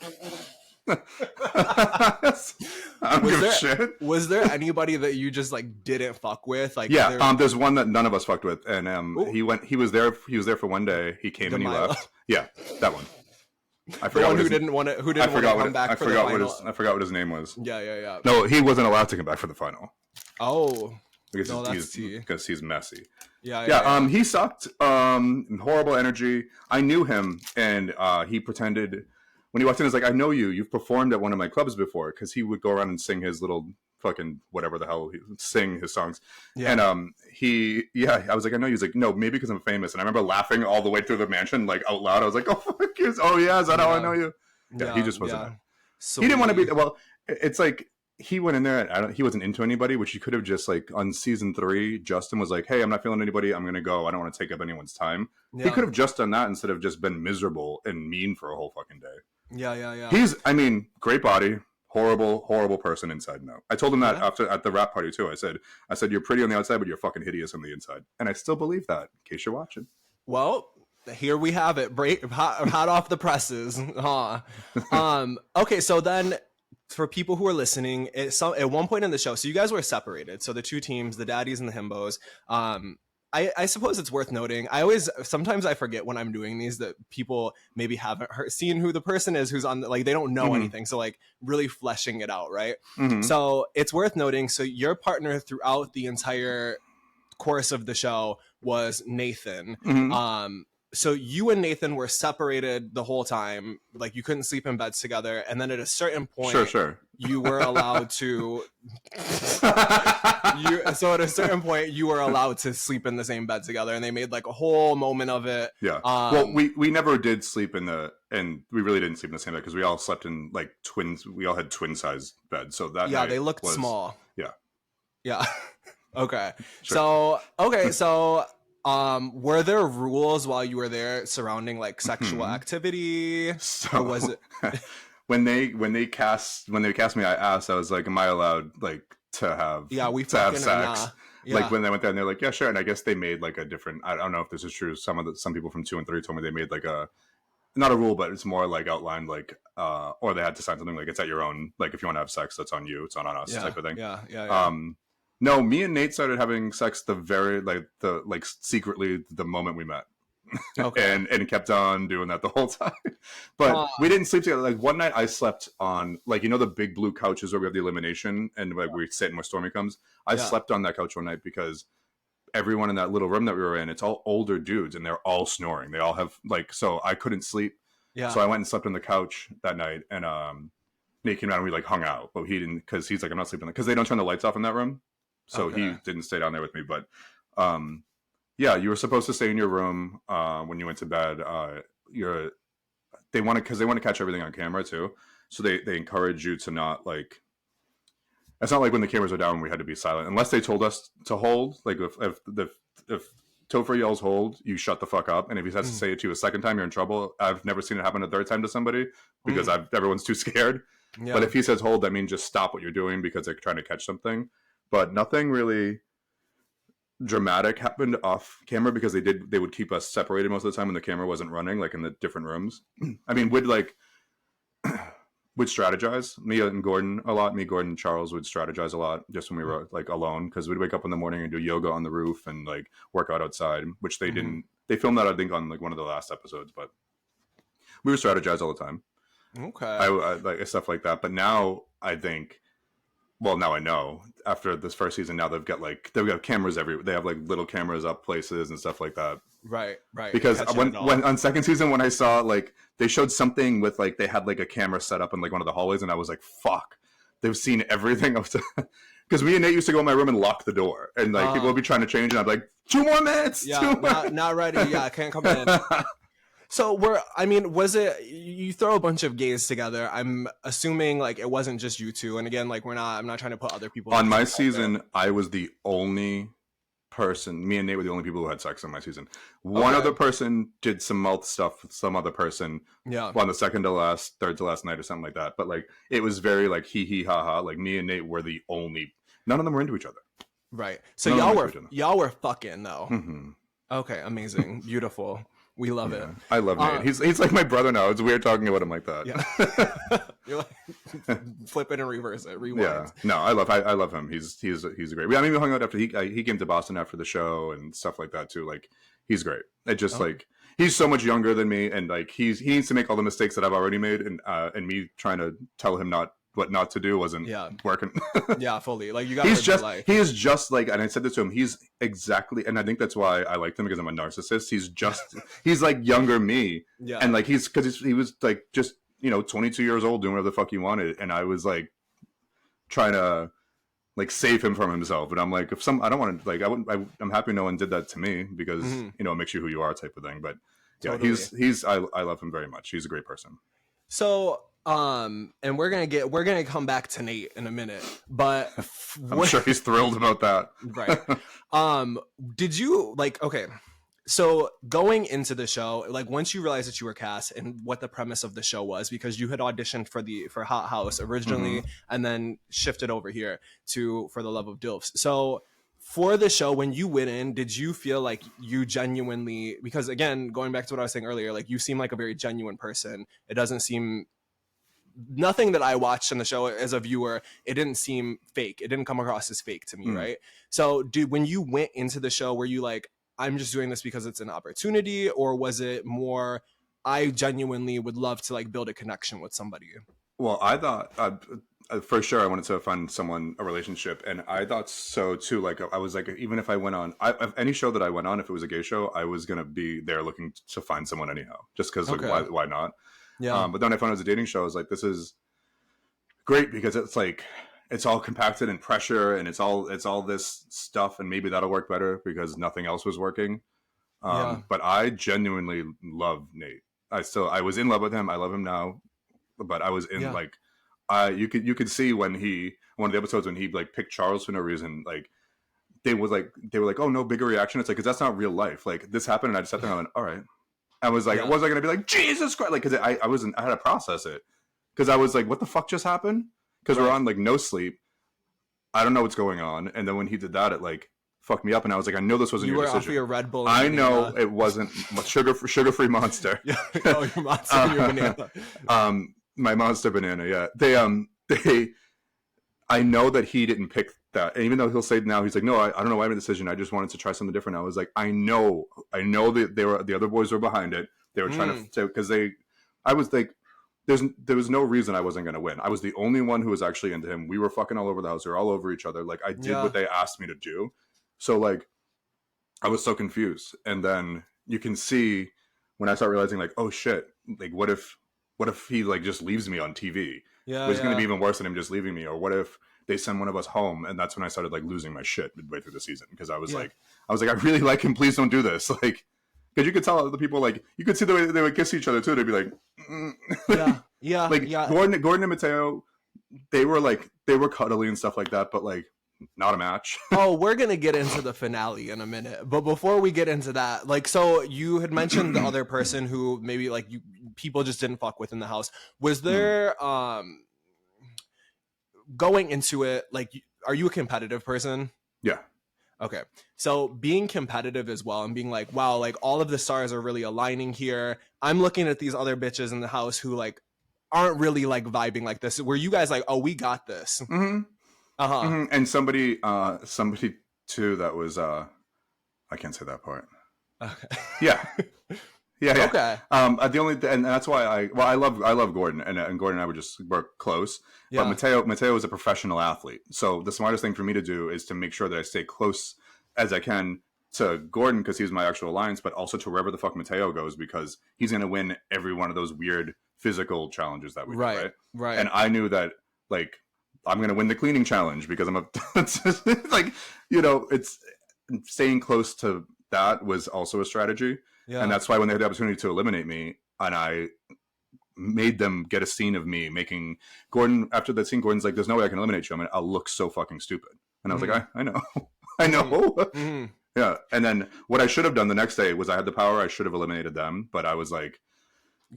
Was there anybody that you just like didn't fuck with? Like there's one that none of us fucked with, and he was there for one day. He came and he left. Yeah, that one. I forgot who didn't want to come back for the final. I forgot what his name was. Yeah. No, he wasn't allowed to come back for the final. Oh, because he's messy. Yeah. He sucked. Horrible energy. I knew him, and he pretended. When he walked in, he's like, I know you. You've performed at one of my clubs before, because he would go around and sing his little fucking whatever the hell, he would sing his songs. Yeah. And I was like, I know you. He's like, no, maybe because I'm famous. And I remember laughing all the way through the mansion, like out loud. I was like, oh, fuck you. Oh, yeah, is that how I know you? Yeah, he just wasn't. So he didn't want to be, well, it's like, he went in there and he wasn't into anybody, which he could have just like on season 3, Justin was like, hey, I'm not feeling anybody. I'm going to go. I don't want to take up anyone's time. Yeah. He could have just done that instead of just been miserable and mean for a whole fucking day. Yeah. He's, great body, horrible person inside and out. I told him that after at the rap party too. I said, you're pretty on the outside, but you're fucking hideous on the inside. And I still believe that, in case you're watching. Well, here we have it. Hot off the presses. Huh. Okay, so then for people who are listening, at one point in the show, so you guys were separated. So the two teams, the daddies and the himbos, I suppose it's worth noting. Sometimes I forget when I'm doing these that people maybe haven't seen who the person is who's on, like they don't know anything. So like really fleshing it out, right? Mm-hmm. So it's worth noting. So your partner throughout the entire course of the show was Nathan. Mm-hmm. So you and Nathan were separated the whole time. Like you couldn't sleep in beds together. And then at a certain point, sure. You were allowed to. So at a certain point, you were allowed to sleep in the same bed together, and they made like a whole moment of it. Yeah. Well, we never did sleep and we really didn't sleep in the same bed because we all slept in like twins. We all had twin size beds. So that they looked small. Yeah. Okay. Sure. So were there rules while you were there surrounding like sexual activity? So or was it when they cast me, I asked, I was like, am I allowed like to have sex? Like when they went there and they're like, yeah, sure. And I guess they made like a different, I don't know if this is true. Some people from 2 and 3 told me they made like not a rule, but it's more like outlined like, or they had to sign something like it's at your own, like if you want to have sex, that's on you. It's not on us type of thing. Yeah. No, me and Nate started having sex secretly the moment we met. Okay. and kept on doing that the whole time. But we didn't sleep together. Like one night I slept on, like, you know, the big blue couches where we have the elimination and like we sit and where Stormy comes. I slept on that couch one night because everyone in that little room that we were in, it's all older dudes and they're all snoring. They all have like, so I couldn't sleep. Yeah. So I went and slept on the couch that night, and Nate came down and we like hung out, but he didn't, because he's like, I'm not sleeping because they don't turn the lights off in that room. So he didn't stay down there with me. But yeah, you were supposed to stay in your room when you went to bed. They want to catch everything on camera too. So they encourage you to not like. It's not like when the cameras are down, we had to be silent unless they told us to hold. Like if Topher yells hold, you shut the fuck up. And if he has to say it to you a second time, you're in trouble. I've never seen it happen a third time to somebody because everyone's too scared. Yeah. But if he says hold, that means just stop what you're doing because they're trying to catch something. But nothing really dramatic happened off camera because they would keep us separated most of the time when the camera wasn't running, like in the different rooms. I mean, would strategize. Me and Gordon a lot. Me, Gordon, and Charles would strategize a lot just when we were like alone, because we'd wake up in the morning and do yoga on the roof and like work out outside, which they didn't. They filmed that I think on like one of the last episodes, but we would strategize all the time. Okay. I like stuff like that. But now I think, well, now I know after this first season, now they've got cameras everywhere. They have like little cameras up places and stuff like that. Right. Because when on second season, when I saw like they showed something with like they had like a camera set up in like one of the hallways, and I was like, fuck, they've seen everything. Because me and Nate used to go in my room and lock the door, and like people would be trying to change, and I'd be like, 2 more minutes. Yeah, not ready. Yeah, I can't come in. So was it, you throw a bunch of gays together? I'm assuming like it wasn't just you two. And again, like I'm not trying to put other people on my season. I was the only person. Me and Nate were the only people who had sex on my season. One other person did some mouth stuff with some other person. Yeah. On the third to last night or something like that. But like it was very like hee ha ha. Like me and Nate were the only. None of them were into each other. Right. So y'all were fucking though. Mm-hmm. Okay. Amazing. Beautiful. We love it. I love Nate. He's like my brother now. It's weird talking about him like that. Yeah. You're like flip it and reverse it. Rewind. Yeah. No, I love him. He's great. We hung out after he came to Boston after the show and stuff like that too. Like he's great. It just like he's so much younger than me, and like he needs to make all the mistakes that I've already made, and me trying to tell him what not to do wasn't working. Yeah, fully. Like you got. He is just like, and I said this to him. He's exactly, and I think that's why I liked him, because I'm a narcissist. He's like younger me, and like he was like just 22 years old doing whatever the fuck he wanted, and I was like trying to like save him from himself. But I'm like, I don't want to like I'm happy no one did that to me, because it makes you who you are type of thing. But yeah, totally. I love him very much. He's a great person. So. And we're gonna come back to Nate in a minute, but I'm sure he's thrilled about that. Right. Did you so going into the show, like once you realized that you were cast and what the premise of the show was, because you had auditioned for Hot House originally and then shifted over here for the Love of DILFs. So for the show, when you went in, did you feel like you genuinely, because again, going back to what I was saying earlier, like you seem like a very genuine person. It doesn't seem, nothing that I watched in the show as a viewer, it didn't seem fake. It didn't come across as fake to me, right? So when you went into the show, were you like, I'm just doing this because it's an opportunity, or was it more, I genuinely would love to like build a connection with somebody? Well, I thought for sure I wanted to find a relationship, and I thought so too. Like I was like, even if I went on any show that I went on, if it was a gay show, I was gonna be there looking to find someone anyhow, just because like why not? Yeah. But then I found it was a dating show. I was like, this is great, because it's like it's all compacted in pressure, and it's all this stuff, and maybe that'll work better because nothing else was working. But I genuinely love Nate. I was in love with him. I love him now, but I was in like you could see when one of the episodes when he like picked Charles for no reason, like they were like, oh, no bigger reaction. It's like, because that's not real life. Like this happened, and I just sat there and I went, all right. I was like, was I going to be like, Jesus Christ? Like, because I had to process it. Because I was like, what the fuck just happened? Because we're on like no sleep. I don't know what's going on. And then when he did that, it like fucked me up. And I was like, I know this wasn't your decision. You were off your Red Bull. I know it wasn't sugar-free Monster. Yeah. Oh, your Monster, your banana. My Monster banana. Yeah. I know that he didn't pick that. And even though he'll say now, he's like, no, I don't know why I made the decision. I just wanted to try something different. I was like, I know that the other boys were behind it. They were trying to, because I was like, there was no reason I wasn't going to win. I was the only one who was actually into him. We were fucking all over the house. We were all over each other. Like, I did what they asked me to do. So, like, I was so confused. And then you can see when I start realizing, like, oh shit, like, what if he, like, just leaves me on TV? Yeah, it's going to be even worse than him just leaving me. Or what if they send one of us home? And that's when I started, like, losing my shit midway through the season. Because I was like, I really like him. Please don't do this. Like, because you could tell the people, like, you could see the way they would kiss each other too. They'd be like, Gordon and Mateo, they were cuddly and stuff like that, but like not a match. Oh, we're gonna get into the finale in a minute, but before we get into that, like, so you had mentioned the other person who maybe like people just didn't fuck with in the house. Was there going into it, like, are you a competitive person? Yeah. Okay, so being competitive as well and being like, wow, like all of the stars are really aligning here. I'm looking at these other bitches in the house who like aren't really like vibing like this. Were you guys like, oh, we got this? And somebody too that was I can't say that part. Okay. Yeah. Okay. The only and that's why I love Gordon and Gordon and I would just work close. Yeah. But Mateo is a professional athlete, so the smartest thing for me to do is to make sure that I stay close as I can to Gordon because he's my actual alliance, but also to wherever the fuck Mateo goes because he's gonna win every one of those weird physical challenges that we do, right? And I knew that like I'm gonna win the cleaning challenge because I'm like it's staying close to that was also a strategy. Yeah. And that's why when they had the opportunity to eliminate me, and I made them get a scene of me making Gordon, after that scene, Gordon's like, there's no way I can eliminate you. I mean, I'll look so fucking stupid. And I was like, I know. I know. Yeah. And then what I should have done the next day was I had the power. I should have eliminated them. But I was like,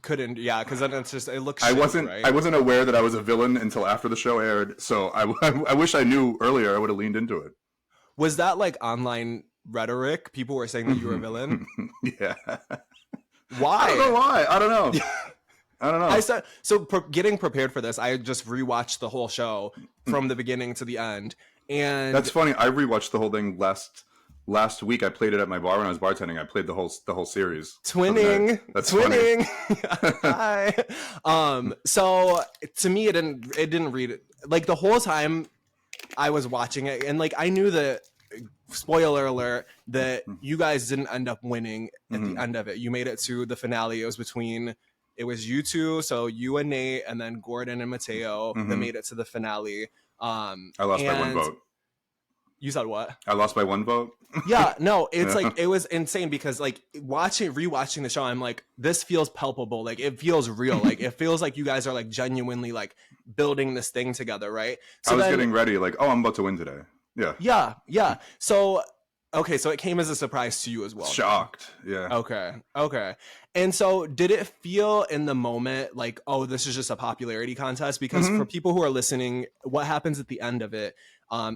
couldn't. Yeah. Because then it's just, it looks I wasn't aware that I was a villain until after the show aired. So I wish I knew earlier. I would have leaned into it. Was that like online rhetoric? People were saying that you were a villain. Yeah. Why? I don't know why. I don't know. I don't know. Getting prepared for this, I just rewatched the whole show from the beginning to the end, and that's funny. I rewatched the whole thing last week. I played it at my bar when I was bartending. I played the whole series. Twinning. That's twinning. Hi. So to me, it didn't read it like the whole time I was watching it, and like I knew that. Spoiler alert, that you guys didn't end up winning at the end of it. You made it to the finale. It was you two, so you and Nate, and then Gordon and Mateo that made it to the finale. I lost by one vote. You said what? I lost by one vote. Yeah, no, it's like it was insane because like rewatching the show, I'm like, this feels palpable. Like it feels real. Like it feels like you guys are like genuinely like building this thing together, right? So I was getting ready, like, oh, I'm about to win today. Yeah. So, okay, so it came as a surprise to you as well. Shocked. Yeah. Okay. And so did it feel in the moment like, oh, this is just a popularity contest? Because for people who are listening, what happens at the end of it,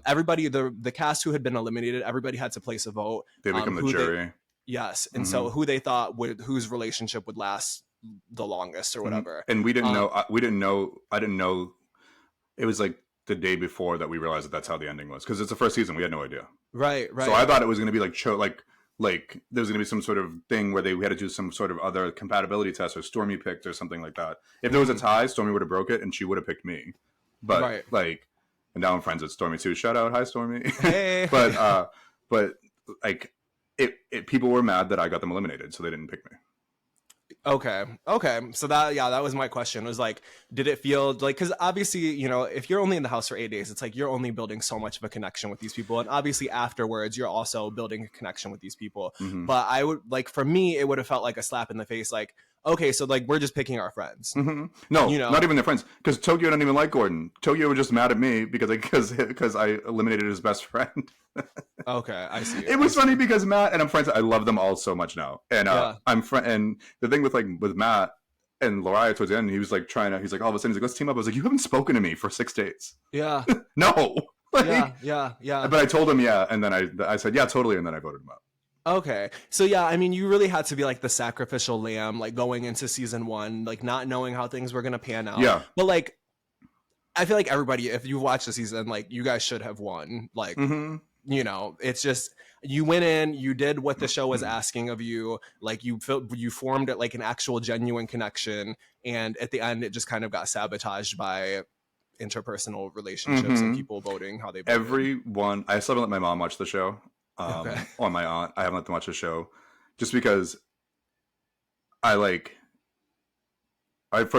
everybody, the cast who had been eliminated, everybody had to place a vote. They become the jury. Yes. And so who they thought whose relationship would last the longest or whatever. And we didn't know, I didn't know. It was like the day before that we realized that that's how the ending was because it's the first season. We had no idea. Right. So I thought it was going to be like there was going to be some sort of thing where we had to do some sort of other compatibility test or Stormy picked or something like that. If there was a tie, Stormy would have broke it and she would have picked me. But and now I'm friends with Stormy too. Shout out, hi Stormy. Hey. but like people were mad that I got them eliminated, so they didn't pick me. Okay. So that was my question. It was like, did it feel like, because obviously, if you're only in the house for 8 days, it's like you're only building so much of a connection with these people. And obviously afterwards, you're also building a connection with these people. But I would like, for me, it would have felt like a slap in the face. Like, okay, so like, we're just picking our friends. No, not even their friends. Because Tokyo didn't even like Gordon. Tokyo was just mad at me because I eliminated his best friend. Okay, I see. It was funny because Matt and I'm friends. I love them all so much now, and and the thing with Matt and Lariah towards the end, he was like he's like all of a sudden he's like, let's team up. I was like, you haven't spoken to me for 6 days. Yeah. No. Yeah. But I told him and then I said yeah totally, and then I voted him out. Okay, so yeah, I mean, you really had to be like the sacrificial lamb, like going into season 1, like not knowing how things were gonna pan out. Yeah. But like, I feel like everybody, if you watch the season, like you guys should have won. Like, you know, it's just you went in, you did what the show was asking of you. Like you formed it like an actual genuine connection, and at the end, it just kind of got sabotaged by interpersonal relationships and people voting how they voted. Everyone, I still haven't let my mom watch the show. Or my aunt, I haven't let them watch the show, just because first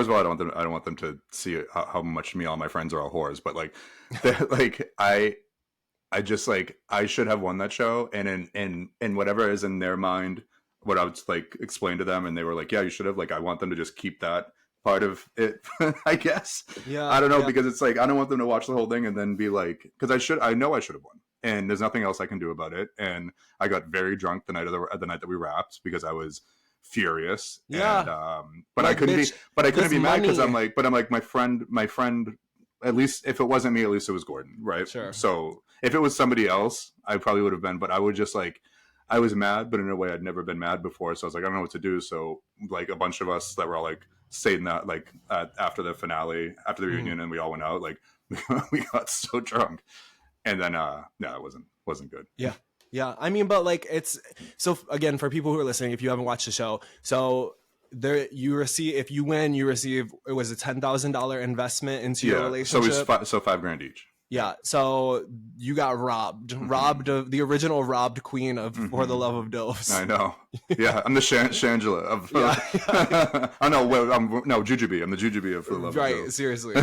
of all, I don't want them to see how much me and all my friends are all whores, but like, like I just like I should have won that show, and in whatever is in their mind, what I would like explain to them, and they were like, yeah, you should have. Like, I want them to just keep that part of it, I guess. Yeah, I don't know, because it's like I don't want them to watch the whole thing and then be like, because I know I should have won, and there's nothing else I can do about it. And I got very drunk the night that we wrapped because I was furious. Yeah. And, but I couldn't be mad because I'm like my friend. At least if it wasn't me, at least it was Gordon, right? Sure. So if it was somebody else, I probably would have been. But I would just like, I was mad, but in a way I'd never been mad before. So I was like, I don't know what to do. So like a bunch of us that were all like saying that like after the finale, after the reunion, and we all went out, like we got so drunk, and then no, it wasn't good. Yeah. I mean, but like it's so again for people who are listening, if you haven't watched the show, so there you receive, if you win, you receive, it was a $10,000 investment into your relationship. So it's $5,000 each. Yeah, so you got robbed of the original robbed queen of For the Love of DILFs. I know. Yeah, I'm the Shangela of. Oh no, no Jujubee. I'm the Jujubee of For the Love of DILFs. Right, seriously.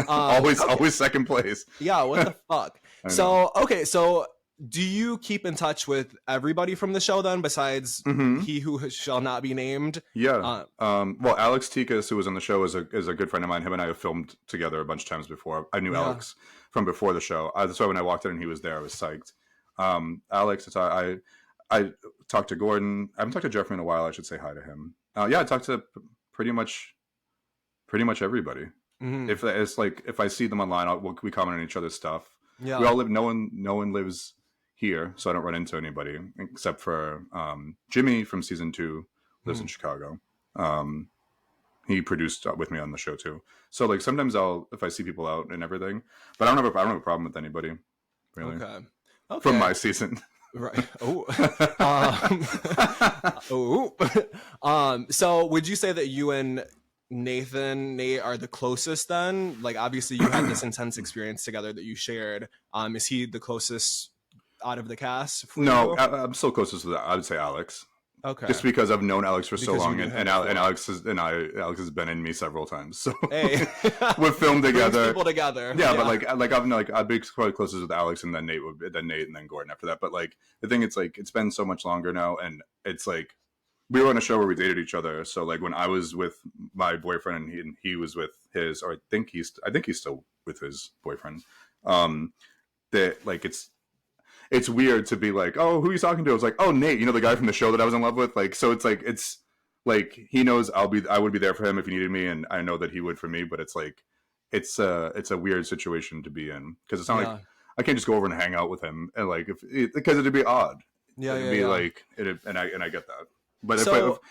Always second place. Yeah, what the fuck? So okay, so do you keep in touch with everybody from the show then, besides he who shall not be named? Yeah. Well, Alex Tikas, who was on the show, is a good friend of mine. Him and I have filmed together a bunch of times before. I knew Alex from before the show. That's why when I walked in and he was there, I was psyched. Alex, I talked to Gordon. I haven't talked to Jeffrey in a while. I should say hi to him. Yeah, I talked to pretty much everybody. If it's like if I see them online, we comment on each other's stuff. Yeah, we all live. No one lives here, so I don't run into anybody except for Jimmy from season 2 lives in Chicago. He produced with me on the show too. So like sometimes if I see people out and everything, but I don't have a problem with anybody really. Okay. From my season. Right. So would you say that you and Nate are the closest then? Like obviously you had this intense experience together that you shared. Is he the closest out of the cast? No, I'm still closest to that. I would say Alex. Okay. Just because I've known Alex for so long, and Alex has been in me several times. So hey. We've filmed together. People together. Yeah, but I'd be probably closest with Alex, and then Nate, and then Gordon after that. But like the thing, it's like it's been so much longer now, and it's like we were on a show where we dated each other. So like when I was with my boyfriend and he was with his, or I think he's still with his boyfriend. That like it's weird to be like, oh, who are you talking to? I was like, oh, Nate, you know, the guy from the show that I was in love with. Like, so it's like he knows I would be there for him if he needed me, and I know that he would for me. But it's like, it's a weird situation to be in because it's not like I can't just go over and hang out with him and like because it'd be odd. Yeah, it'd be like and I get that. But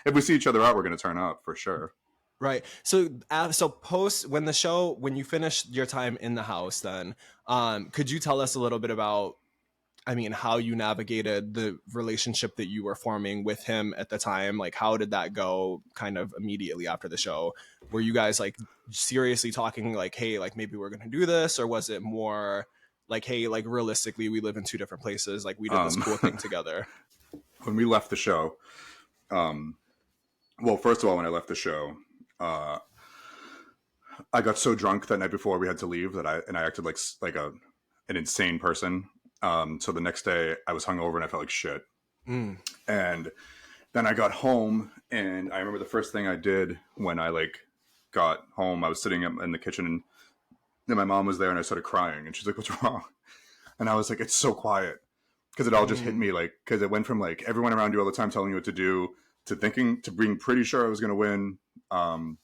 if we see each other out, we're gonna turn up for sure. Right. So post when you finished your time in the house, then could you tell us a little bit about, I mean, how you navigated the relationship that you were forming with him at the time? Like, how did that go kind of immediately after the show? Were you guys like seriously talking like, hey, like maybe we're going to do this? Or was it more like, hey, like realistically, we live in 2 different places. Like we did this cool thing together. When we left the show, well, first of all, when I left the show, I got so drunk that night before we had to leave that I acted like an insane person. So the next day I was hungover and I felt like shit. And then I got home and I remember the first thing I did when I like got home, I was sitting in the kitchen and then my mom was there and I started crying and she's like, what's wrong? And I was like, it's so quiet. Cause it all just hit me like, cause it went from like everyone around you all the time telling you what to do to being pretty sure I was going to win. And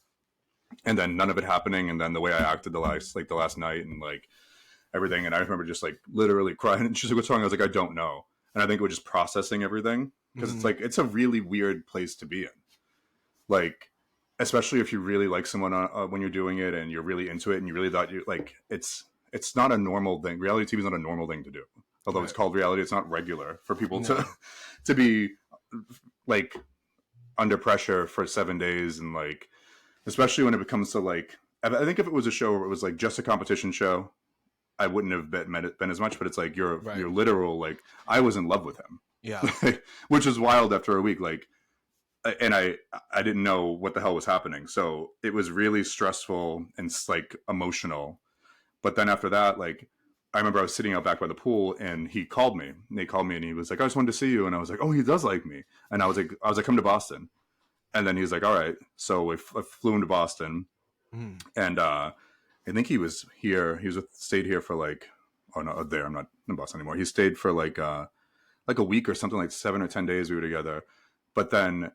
then none of it happening. And then the way I acted the last night and like, everything, and I remember just like literally crying. And she's like, "What's wrong?" I was like, "I don't know." And I think we're just processing everything because it's like it's a really weird place to be in. Like, especially if you really like someone when you're doing it and you're really into it and you really thought you like it's not a normal thing. Reality TV is not a normal thing to do. Although it's called reality, it's not regular for people to be like under pressure for 7 days, and like especially when it becomes to like, I think if it was a show where it was like just a competition show, I wouldn't have been as much. But it's like you're literal, like I was in love with him, which is wild after a week, like. And I didn't know what the hell was happening, so it was really stressful and like emotional. But then after that, like I remember I was sitting out back by the pool, and he called me. And they called me, and he was like, "I just wanted to see you." And I was like, "Oh, he does like me." And I was like, "Come to Boston." And then he was like, "All right." So I flew him to Boston, and I think he was here. He stayed here for like, oh no, there I'm not in Boston anymore. He stayed for like a week or something, like 7 or 10 days we were together. But then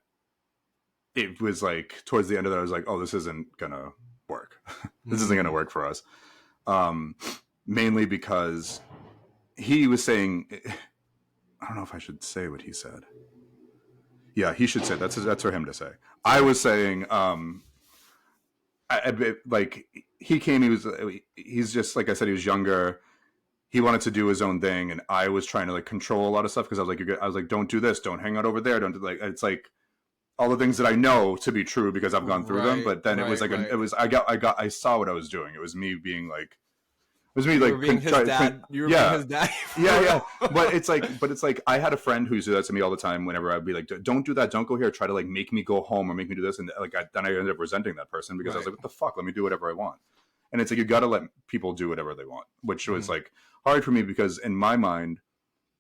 it was like towards the end of that, I was like, "Oh, this isn't gonna work. This isn't gonna work for us." Mainly because he was saying, I don't know if I should say what he said. Yeah, he should say that's for him to say. I was saying, like he came. He's just like I said. He was younger. He wanted to do his own thing, and I was trying to like control a lot of stuff because I was like, "Don't do this. Don't hang out over there. Don't do like." It's like all the things that I know to be true because I've gone through them. But then it was like I saw what I was doing. It was me being like. It was me like being his dad. You were being his dad. Yeah. But it's like I had a friend who used to do that to me all the time. Whenever I'd be like, "Don't do that. Don't go here." Try to like make me go home or make me do this, and like then I ended up resenting that person because I was like, "What the fuck? Let me do whatever I want." And it's like you got to let people do whatever they want, which was like hard for me because in my mind,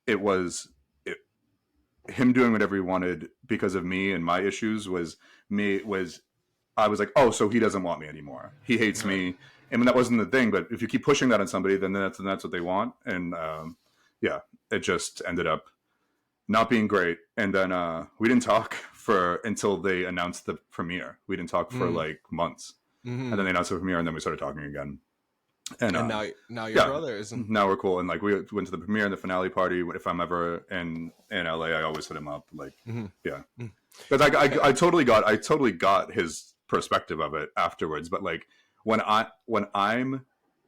it was him doing whatever he wanted because of me and my issues I was like, "Oh, so he doesn't want me anymore. He hates me." I mean, that wasn't the thing, but if you keep pushing that on somebody, then that's what they want. And it just ended up not being great. And then we didn't talk until they announced the premiere. We didn't talk for like months, and then they announced the premiere, and then we started talking again. And now you're brothers. Now we're cool. And like we went to the premiere and the finale party. If I'm ever in LA, I always hit him up. Like, because I totally got his perspective of it afterwards. But like. When I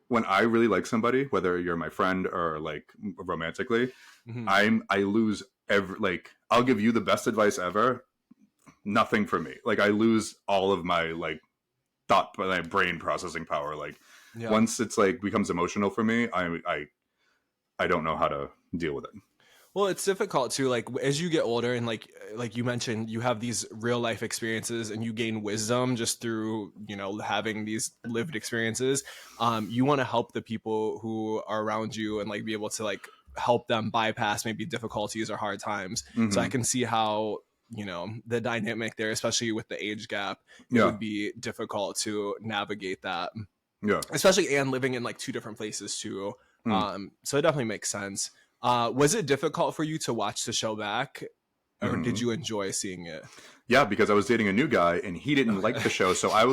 really like somebody, whether you're my friend or like romantically, I lose I'll give you the best advice ever. Nothing for me. Like I lose all of my like my brain processing power. Like once it's like becomes emotional for me, I don't know how to deal with it. Well, it's difficult too. Like as you get older, and like you mentioned, you have these real life experiences, and you gain wisdom just through having these lived experiences. You want to help the people who are around you, and like be able to like help them bypass maybe difficulties or hard times. So I can see how the dynamic there, especially with the age gap, it would be difficult to navigate that. Yeah, especially and living in like two different places too. So it definitely makes sense. Was it difficult for you to watch the show back, or did you enjoy seeing it? Yeah, because I was dating a new guy and he didn't like the show, so I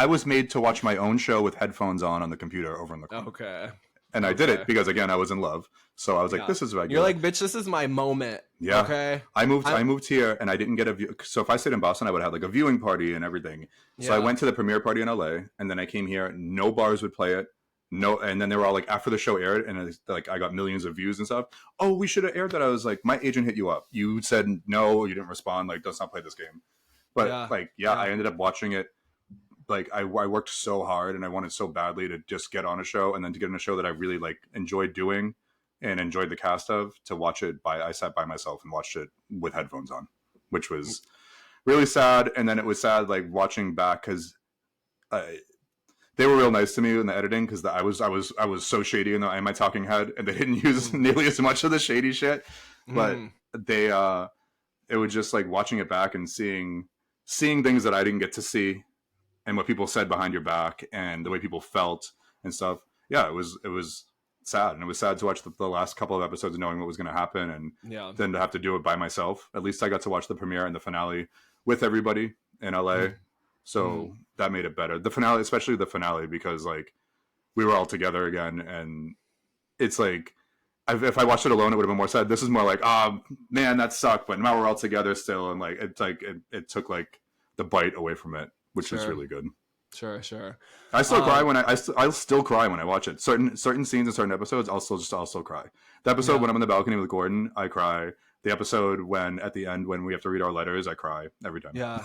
was made to watch my own show with headphones on the computer over in the corner. Okay. And I did it because again I was in love, so I was like, "This is regular." You're like, "Bitch, this is my moment." Yeah. Okay. I moved here and I didn't get a view. So if I stayed in Boston, I would have like a viewing party and everything. So I went to the premiere party in LA, and then I came here. No bars would play it. No, and then they were all like, after the show aired, and it's like I got millions of views and stuff. "Oh, we should have aired that." I was like, "My agent hit you up. You said no. You didn't respond. Like, let's not play this game." But I ended up watching it. Like I worked so hard and I wanted so badly to just get on a show, and then to get on a show that I really like enjoyed doing and enjoyed the cast of, to watch it I sat by myself and watched it with headphones on, which was really sad. And then it was sad like watching back because they were real nice to me in the editing because I was so shady in my talking head, and they didn't use nearly as much of the shady shit. But it was just like watching it back and seeing things that I didn't get to see, and what people said behind your back, and the way people felt and stuff. Yeah, it was sad, and it was sad to watch the last couple of episodes knowing what was going to happen, and then to have to do it by myself. At least I got to watch the premiere and the finale with everybody in LA. So that made it better. The finale, especially the finale, because like we were all together again, and it's like if I watched it alone, it would have been more sad. This is more like, "Oh man, that sucked," but now we're all together still, and like it's like it took like the bite away from it. which is Sure. really good. Sure. I still cry when I still cry when I watch it. Certain scenes and certain episodes, I'll also cry. The episode when I'm on the balcony with Gordon, I cry. The episode when at the end when we have to read our letters, I cry every time. Yeah.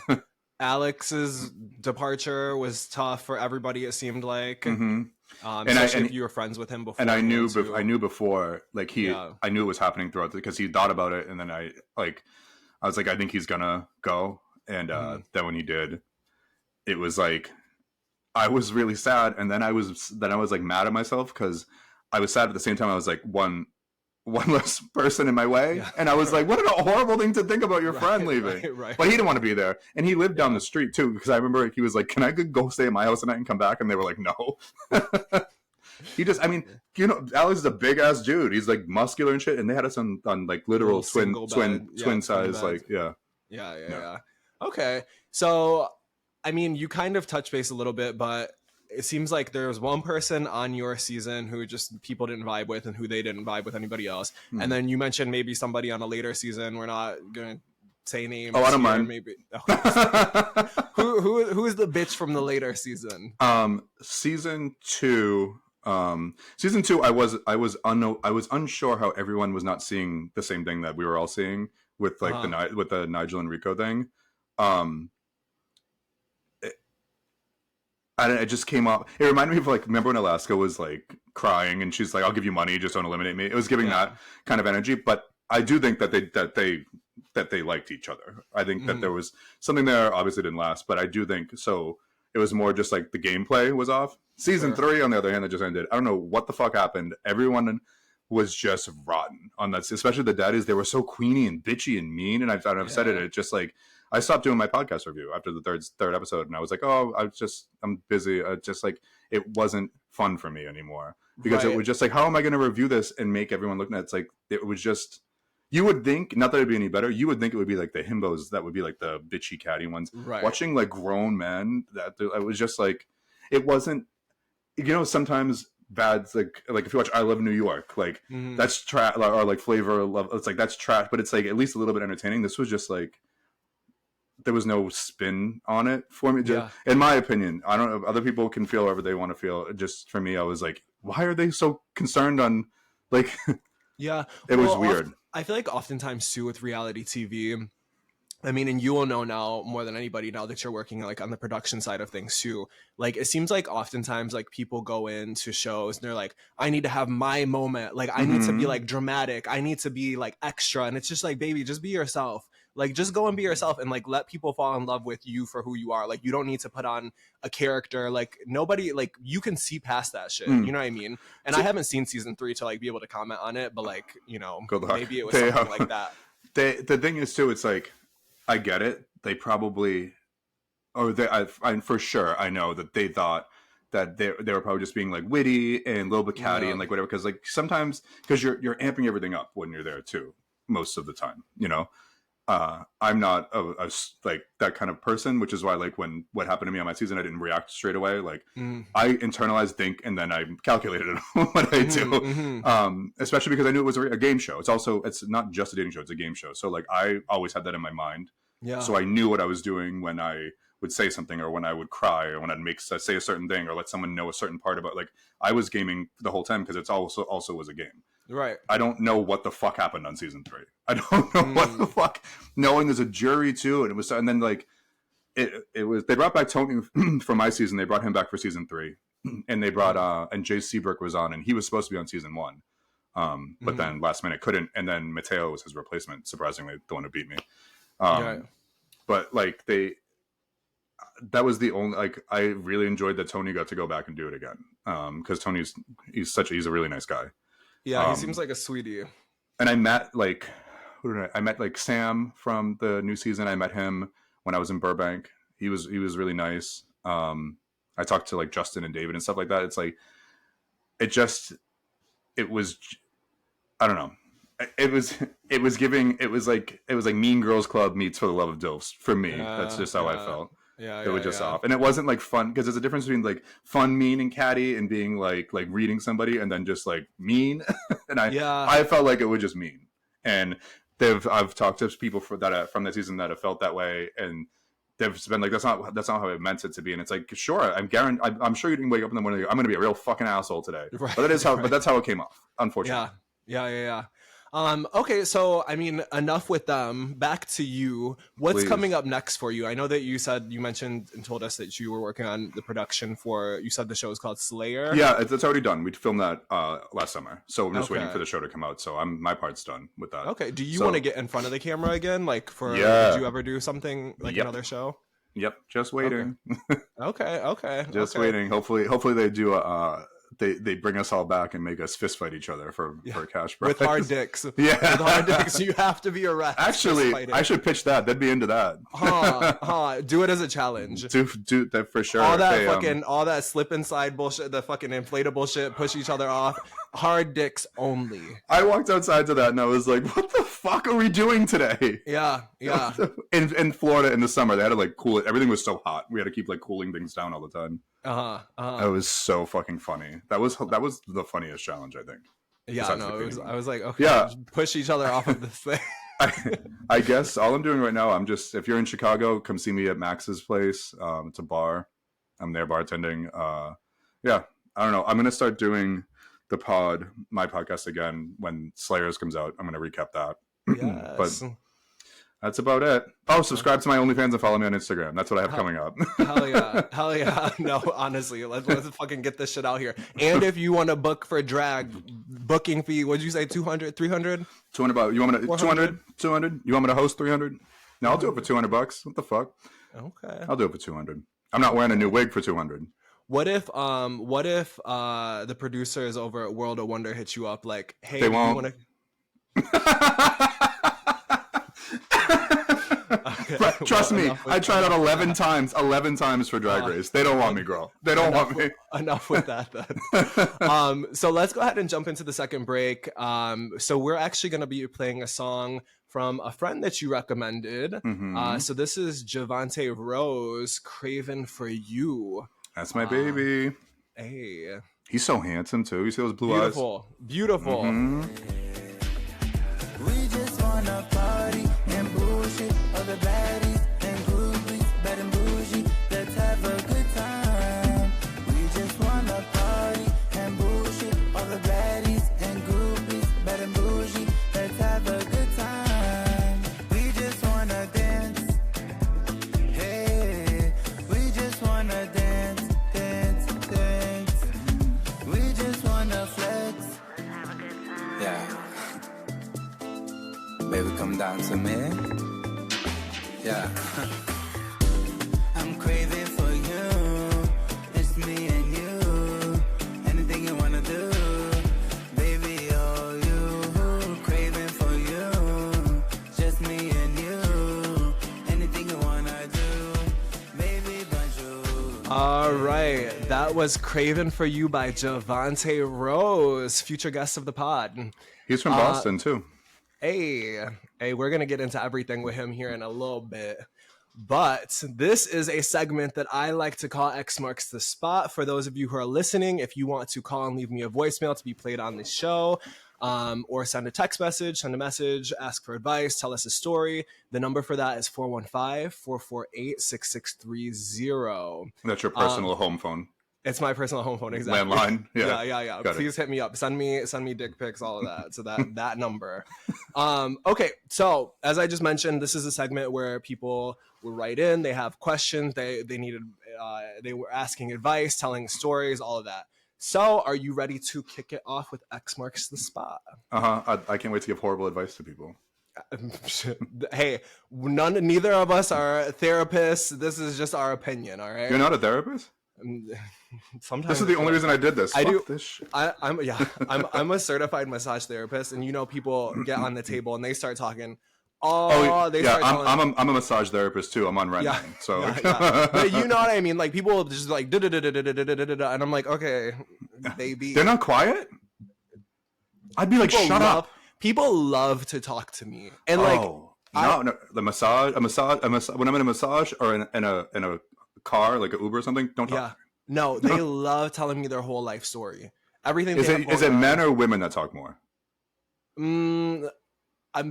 Alex's departure was tough for everybody, it seemed like. Mm-hmm. Especially if you were friends with him before. And I knew before, like I knew it was happening throughout because he thought about it, and then I was like, I think he's gonna go, and then when he did, it was like I was really sad, and then I was like mad at myself because I was sad at the same time. I was like one less person in my way, and I was like, what a horrible thing to think about your friend leaving. Right. But he didn't want to be there, and he lived down the street too, because I remember he was like, can I go stay at my house tonight and come back? And they were like, no. He just, I mean, you know, Alex is a big ass dude. He's like muscular and shit, and they had us on like literal twin size, like Yeah. Okay, so I mean, you kind of touched base a little bit, but it seems like there was one person on your season who just people didn't vibe with, and who they didn't vibe with anybody else. And then you mentioned maybe somebody on a later season. We're not gonna say names. Oh, I don't mind. Maybe who is the bitch from the later season? Season two. I was unsure how everyone was not seeing the same thing that we were all seeing with like the Nigel and Rico thing. It just came up. It reminded me of like, remember when Alaska was like crying and she's like, "I'll give you money, just don't eliminate me." It was giving that kind of energy. But I do think that they liked each other. I think that there was something there. Obviously, didn't last, but I do think so. It was more just like the gameplay was off. Season 3, on the other hand, that just ended. I don't know what the fuck happened. Everyone was just rotten on that, especially the daddies. They were so queeny and bitchy and mean. And I've said it. It's just like, I stopped doing my podcast review after the third episode, and I was like, I'm busy. Just like, it wasn't fun for me anymore, because it was just like, how am I going to review this and make everyone look at it? It's like, it was just, you would think, not that it'd be any better, you would think it would be like the himbos that would be like the bitchy catty ones. Watching like grown men, that it was just like, it wasn't, you know, sometimes bads like if you watch I Love New York, like that's trash, or like Flavor of Love, it's like that's trash, but it's like at least a little bit entertaining. This was just like, there was no spin on it for me. In my opinion, I don't know, other people can feel whatever they want to feel. Just for me, I was like, why are they so concerned on like it was weird. I feel like oftentimes too with reality TV, I mean, and you will know now more than anybody now that you're working like on the production side of things too. Like, it seems like oftentimes like people go into shows and they're like, I need to have my moment. Like, I need to be like dramatic. I need to be like extra. And it's just like, baby, just be yourself. Like, just go and be yourself, and like let people fall in love with you for who you are. Like, you don't need to put on a character. Like, nobody, like, you can see past that shit. You know what I mean? And I haven't seen season 3 to like be able to comment on it, but like, you know, maybe it was something like that. The thing is too, it's like, I get it. They probably, I for sure, I know that they thought that they were probably just being like witty and a little bit catty and like whatever. Because like sometimes, because you're amping everything up when you're there too, most of the time, you know. I'm not a like that kind of person, which is why like when what happened to me on my season, I didn't react straight away. Like I internalized, think, and then I calculated what I do. Especially because I knew it was a game show. It's not just a dating show; it's a game show. So like I always had that in my mind. Yeah. So I knew what I was doing when I would say something, or when I would cry, or when I'd say a certain thing, or let someone know a certain part about. Like, I was gaming the whole time because it's also was a game. Right. I don't know what the fuck happened on season 3. I don't know what the fuck. Knowing there's a jury too, and then like it was, they brought back Tony for my season. They brought him back for season 3, and they brought and Jay Seabrook was on, and he was supposed to be on season 1, but then last minute couldn't, and then Mateo was his replacement. Surprisingly, the one who beat me. But like that was the only, like, I really enjoyed that Tony got to go back and do it again, because he's a really nice guy. Yeah, he seems like a sweetie. And I met like, I met like Sam from the new season. I met him when I was in Burbank. He was really nice. I talked to like Justin and David and stuff like that. It's like, it was, I don't know. It was like Mean Girls Club meets For the Love of DILFs for me. That's just how I felt. It was just off, and it wasn't like fun, because there's a difference between like fun, mean, and catty, and being like reading somebody, and then just like mean. And I felt like it was just mean. And I've talked to people from that season that have felt that way, and they've been like, that's not how I meant it to be. And it's like, sure, I'm sure you didn't wake up in the morning and I'm going to be a real fucking asshole today. Right, But that's how it came off, unfortunately. Yeah. Okay, so I mean, enough with them. Back to you. What's Please. coming up next for you? I know that you mentioned and told us that you were working on the production for. You said the show is called Slayer. Yeah, it's already done. We filmed that last summer, so I'm just waiting Okay. for the show to come out. So my part's done with that. Okay. Do you So- want to get in front of the camera again? Like for Yeah. did you ever do something like Yep. another show? Yep, just waiting. Okay. Just okay. waiting. Hopefully they do they bring us all back and make us fist fight each other for a cash prize. With hard dicks. Yeah. With hard dicks, you have to be a rat. Actually, I should pitch that. They'd be into that. Do it as a challenge. Do that for sure. All that Hey, all that slip inside bullshit, the fucking inflatable shit, push each other off. Hard dicks only. I walked outside to that and I was like, what the fuck are we doing today? Yeah. In Florida in the summer, they had to like cool it. Everything was so hot. We had to keep like cooling things down all the time. It was so fucking funny. That was the funniest challenge, I think. Yeah, Besides no, the cleaning I was like, okay, Yeah. just push each other off of this thing. I guess all I'm doing right now, if you're in Chicago, come see me at Max's place. It's a bar. I'm there bartending. Yeah, I don't know. I'm going to start doing my podcast again when Slayers comes out. I'm going to recap that. Yes. But that's about it. Oh, subscribe to my OnlyFans and follow me on Instagram. That's what I have coming up. Hell yeah. No, honestly, let's fucking get this shit out here. And if you want to book for drag, booking fee, what'd you say, 200, 300? 200 bucks. You want me to 400? 200? You want me to host 300? No, I'll do it for 200 bucks. What the fuck? Okay. I'll do it for 200. I'm not wearing a new wig for 200. What if the producers over at World of Wonder hit you up like, hey, They do you won't. want to Trust me, I tried out 11 times for Drag Race. They don't want me, girl. They don't want me. Enough with that then. So let's go ahead and jump into the second break. So we're actually going to be playing a song from a friend that you recommended. Mhm. So this is Javante Rose, Craven for You. That's my baby. Hey, He's so handsome too. You see those blue eyes? beautiful. Mhm. We just wanna party and bullshit. All the baddies and groupies, bad and bougie. Let's have a good time. We just wanna party and bullshit. All the baddies and groupies, bad and bougie. Let's have a good time. We just wanna dance. Hey, we just wanna dance, dance, dance. We just wanna flex. Yeah. Baby, come down to me. Yeah. I'm craving for you. It's me and you. Anything you wanna do. Baby, oh, you. Craving for you. Just me and you. Anything you wanna do. Baby, bonjour. All right, that was Craven for You by Javante Rose, future guest of the pod. He's from Boston too. Hey, we're going to get into everything with him here in a little bit. But this is a segment that I like to call X Marks the Spot. For those of you who are listening, if you want to call and leave me a voicemail to be played on the show, or send a text message, send a message, ask for advice, tell us a story. The number for that is 415-448-6630. That's your personal home phone. It's my personal home phone, exactly. Landline. Yeah. Yeah. Got it. Please hit me up. Send me dick pics, all of that. So that number. Okay. So as I just mentioned, this is a segment where people will write in. They have questions. They were asking advice, telling stories, all of that. So are you ready to kick it off with X Marks the Spot? I can't wait to give horrible advice to people. Hey, neither of us are therapists. This is just our opinion. All right. You're not a therapist? Sometimes This is the only reason I did this. I Fuck do. This shit. I'm a certified massage therapist, and people get on the table and they start talking. I'm Telling, a massage therapist too. I'm on rent. Yeah, So yeah. But you know what I mean? Like people just like and I'm like, okay, baby. they're not quiet. I'd be like, People shut up. People love to talk to me, and like, No, the massage, when I'm in a massage or in a car, like an Uber or something, don't talk. yeah, no, they love telling me their whole life story. Everything. Is it men or women that talk more?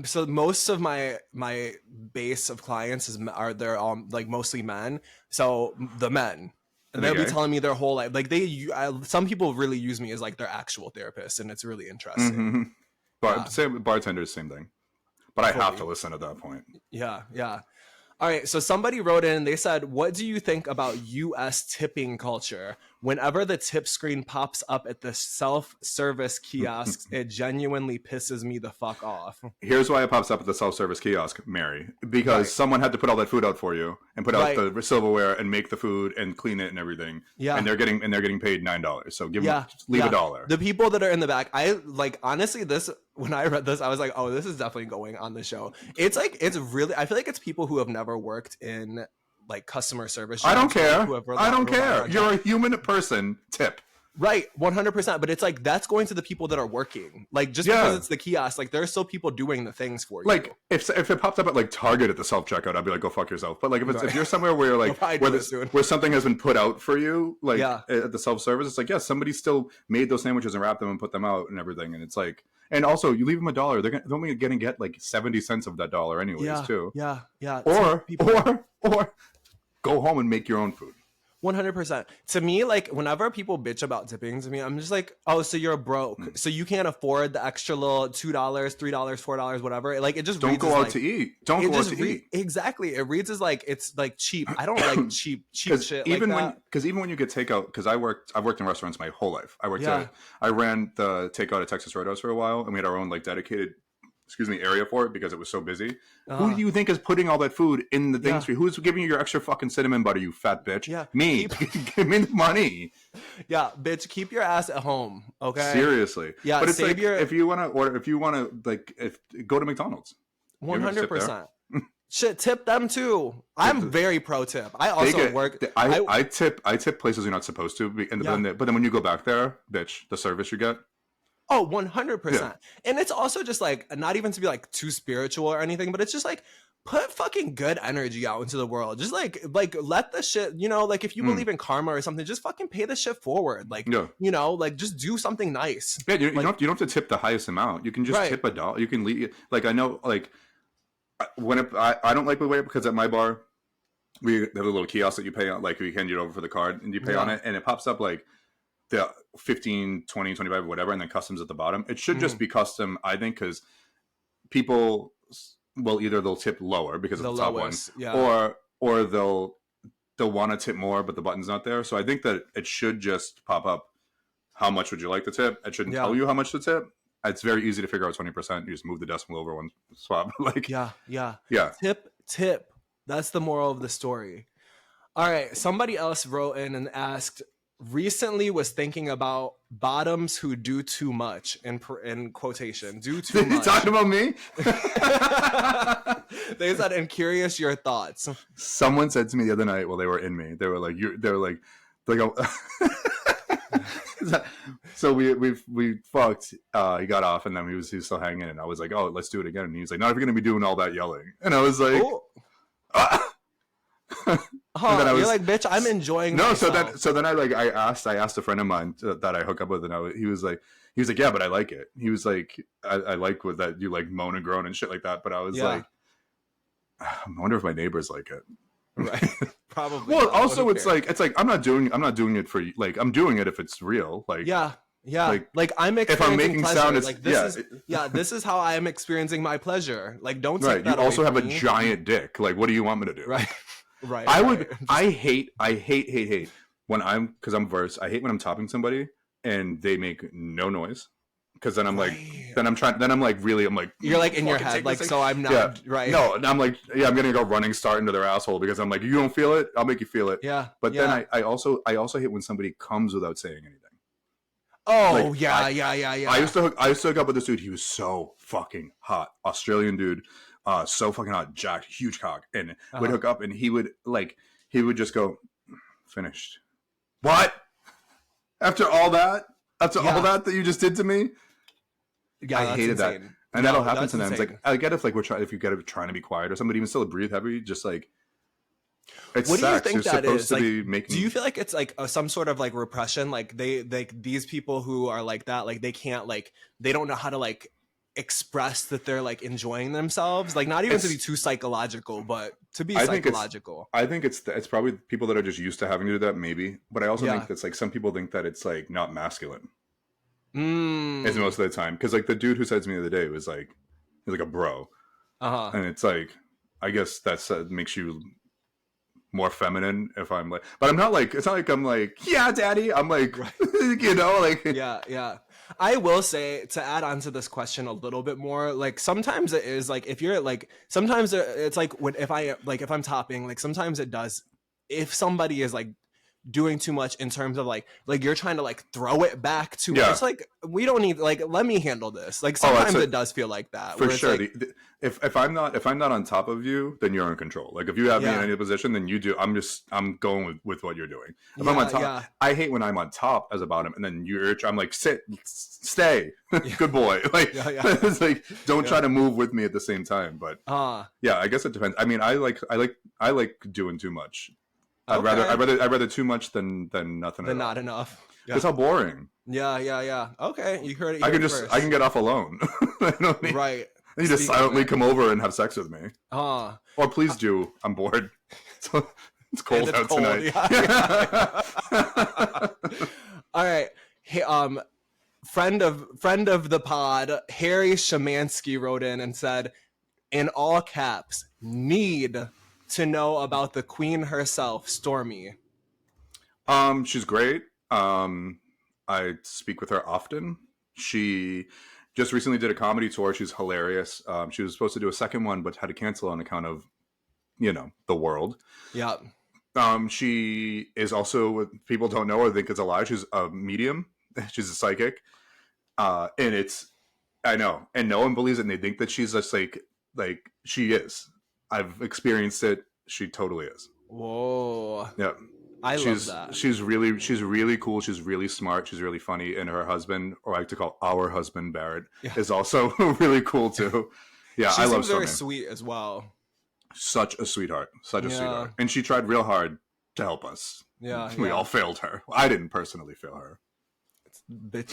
so most of my base of clients they're like mostly men. So the men. And they'll be telling me their whole life. Like some people really use me as like their actual therapist, and it's really interesting. Mm-hmm. But bartenders, same thing. But I have to listen at that point. Yeah, yeah. All right, so somebody wrote in, they said, what do you think about U.S. tipping culture? Whenever the tip screen pops up at the self-service kiosks, it genuinely pisses me the fuck off. Here's why it pops up at the self-service kiosk, Mary. Because someone had to put all that food out for you and put out the silverware and make the food and clean it and everything. Yeah. And they're getting paid $9. So leave $1. The people that are in the back, I like honestly when I read this, I was like, oh, this is definitely going on the show. It's really, I feel like it's people who have never worked in like customer service. I don't care. I don't care. You're a human person. Tip. Right, 100%. But it's like that's going to the people that are working. Like just because it's the kiosk, like there are still people doing the things for you. Like if it popped up at like Target at the self checkout, I'd be like, go fuck yourself. But like if you're somewhere where you're like where something has been put out for you, like at the self service, it's like somebody still made those sandwiches and wrapped them and put them out and everything, and it's like. And also, you leave them $1, they're only going to get like 70 cents of that dollar anyways, too. Yeah. Or go home and make your own food. 100%. To me, like whenever people bitch about tipping to me, I'm just like, oh, so you're broke, so you can't afford the extra little $2, $3, $4, whatever. Like it just don't go out to eat. Don't go out to eat. Exactly. It reads as like it's like cheap. I don't like cheap shit. Even like even when you get takeout, because I've worked in restaurants my whole life. I ran the takeout at Texas Roadhouse for a while, and we had our own like dedicated area for it because it was so busy. Who do you think is putting all that food in the things for you? Who's giving you your extra fucking cinnamon butter, you fat bitch? Yeah. Me. Give me the money. Yeah, bitch, keep your ass at home, okay? Seriously. Yeah, but it's like if you want to go to McDonald's. 100%. Shit, tip them too. I'm very pro tip. I also work. I tip places you're not supposed to, but then when you go back there, bitch, the service you get. Oh, 100%. And it's also just like, not even to be like too spiritual or anything, but it's just like, put fucking good energy out into the world. Just like let the shit, like if you believe in karma or something, just fucking pay the shit forward. Like, like just do something nice. Yeah, you don't have to tip the highest amount. You can just tip $1. You can leave, like, I know, like, I don't like the way, because at my bar, we have a little kiosk that you pay on, like you hand it over for the card and you pay on it, and it pops up like, the 15, 20, 25, whatever, and then customs at the bottom. It should just be custom, I think, because people they'll tip lower because of the top lowest, one, or they'll want to tip more, but the button's not there. So I think that it should just pop up. How much would you like to tip? It shouldn't tell you how much to tip. It's very easy to figure out 20%. You just move the decimal over one swap. Like yeah. Tip. That's the moral of the story. All right. Somebody else wrote in and asked, recently was thinking about bottoms who do too much, in quotation, do too much. You talking about me? They said, and curious your thoughts. Someone said to me the other night while they were in me, they were like, so we fucked. He got off, and then he was still hanging, and I was like, oh, let's do it again. And he was like, not if you're gonna be doing all that yelling. And I was like, you're like, bitch, I'm enjoying myself. So then I asked a friend of mine that I hook up with, and he was like, yeah, but I like it. He was like, I like with that you like moan and groan and shit like that. But I was like, I wonder if my neighbors like it. Right. Probably. Well, also it's like I'm not doing it for you. Like I'm doing it if it's real. Like like I'm experiencing if I'm making pleasure. sound, it's, like this is how I am experiencing my pleasure. Like don't take that you also have a me. Giant dick. Like what do you want me to do? Right. I hate when because I'm verse. I hate when I'm topping somebody and they make no noise. Because then I'm like, I'm like, you're like in your head, like, so I'm not right. No, and I'm like, I'm gonna go running start into their asshole because I'm like, you don't feel it, I'll make you feel it. Yeah. But then I also hate when somebody comes without saying anything. Oh, like, yeah. I used to hook up with this dude. He was so fucking hot, Australian dude, so fucking hot, jacked, huge cock, and we'd hook up, and he would just go, finished. What? After all that you just did to me. Yeah, I hated that, and that'll happen sometimes. Like I get if you get it trying to be quiet or somebody even still breathe heavy, just like. What do you think that is? Like, do you feel like it's like some sort of like repression? Like these people who are like that, like they can't, like they don't know how to like express that they're like enjoying themselves, like not even to be too psychological, but to be psychological. I think it's probably people that are just used to having to do that, maybe. But I also Yeah. think that's like some people think that it's like not masculine. Mm. Is most of the time, because like the dude who said to me the other day was like, he's like a bro, and it's like, I guess that's makes you more feminine if I'm like, but I'm not like, it's not like I'm like, yeah, daddy. I'm like, you know, like, yeah. I will say, to add on to this question a little bit more, like sometimes it is like if you're like, sometimes it's like when if I'm topping, like sometimes it does, if somebody is like doing too much in terms of like you're trying to like throw it back too much. It's like, we don't need, like, let me handle this. Like sometimes it does feel like that for sure. Like, if I'm not on top of you, then you're in control. Like if you have me in any position, then you do. I'm going with what you're doing. If I'm on top, I hate when I'm on top as a bottom, and then I'm like, stay, good boy. Like it's like, don't try to move with me at the same time. But yeah, I guess it depends. I mean, I like doing too much. I'd rather too much than nothing. Than not enough. That's how boring. Yeah. Okay, you heard it. I can get off alone. I don't need, right. You just silently come over and have sex with me. Or please do. I'm bored. It's cold out tonight. Yeah. All right. Hey, friend of the pod, Harry Shemansky wrote in and said, in all caps, need to know about the queen herself, Stormy. She's great. I speak with her often. She just recently did a comedy tour. She's hilarious. She was supposed to do a second one, but had to cancel on account of, the world. Yeah. She is also, people don't know or think it's a lie, she's a medium. She's a psychic. And I know, and no one believes it, and they think that she's just like she is. I've experienced it. She totally is. Whoa. Yeah. I love that. She's really cool. She's really smart. She's really funny. And her husband, or I like to call our husband, Barrett, is also really cool too. Yeah, I love Stormy. Very sweet as well. Such a sweetheart. Sweetheart. And she tried real hard to help us. Yeah. We all failed her. I didn't personally fail her. It's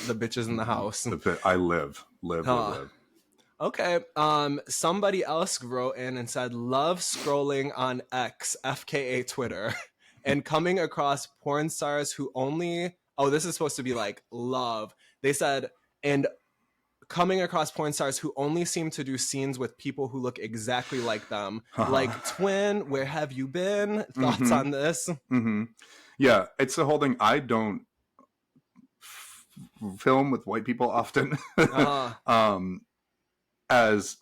the bitches in the house. I live. Okay. Somebody else wrote in and said, love scrolling on X, FKA Twitter, and coming across porn stars who only, this is supposed to be like love. They said, and coming across porn stars who only seem to do scenes with people who look exactly like them. Like twin, where have you been? Thoughts on this? Mm-hmm. Yeah, it's the whole thing. I don't film with white people often. As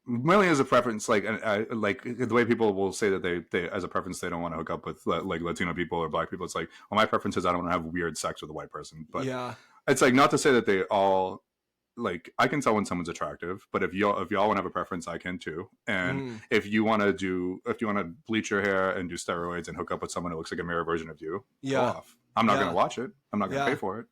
mainly as a preference, like the way people will say that they as a preference they don't want to hook up with like Latino people or black people. It's like, well, my preference is I don't want to have weird sex with a white person. But it's like, not to say that they all, like, I can tell when someone's attractive, but if y'all want to have a preference, I can too. And if you want to bleach your hair and do steroids and hook up with someone who looks like a mirror version of you, go off. I'm not gonna watch it. I'm not gonna pay for it.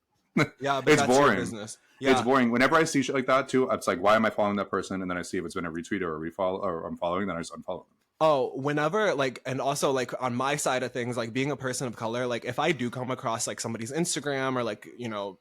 Yeah, but it's that's boring. Your business. Yeah. It's boring. Whenever I see shit like that too, it's like, why am I following that person? And then I see if it's been a retweet or a refollow, or I'm following, then I just unfollow them. Oh, whenever, like, and also like on my side of things, like being a person of color, like if I do come across like somebody's Instagram or like,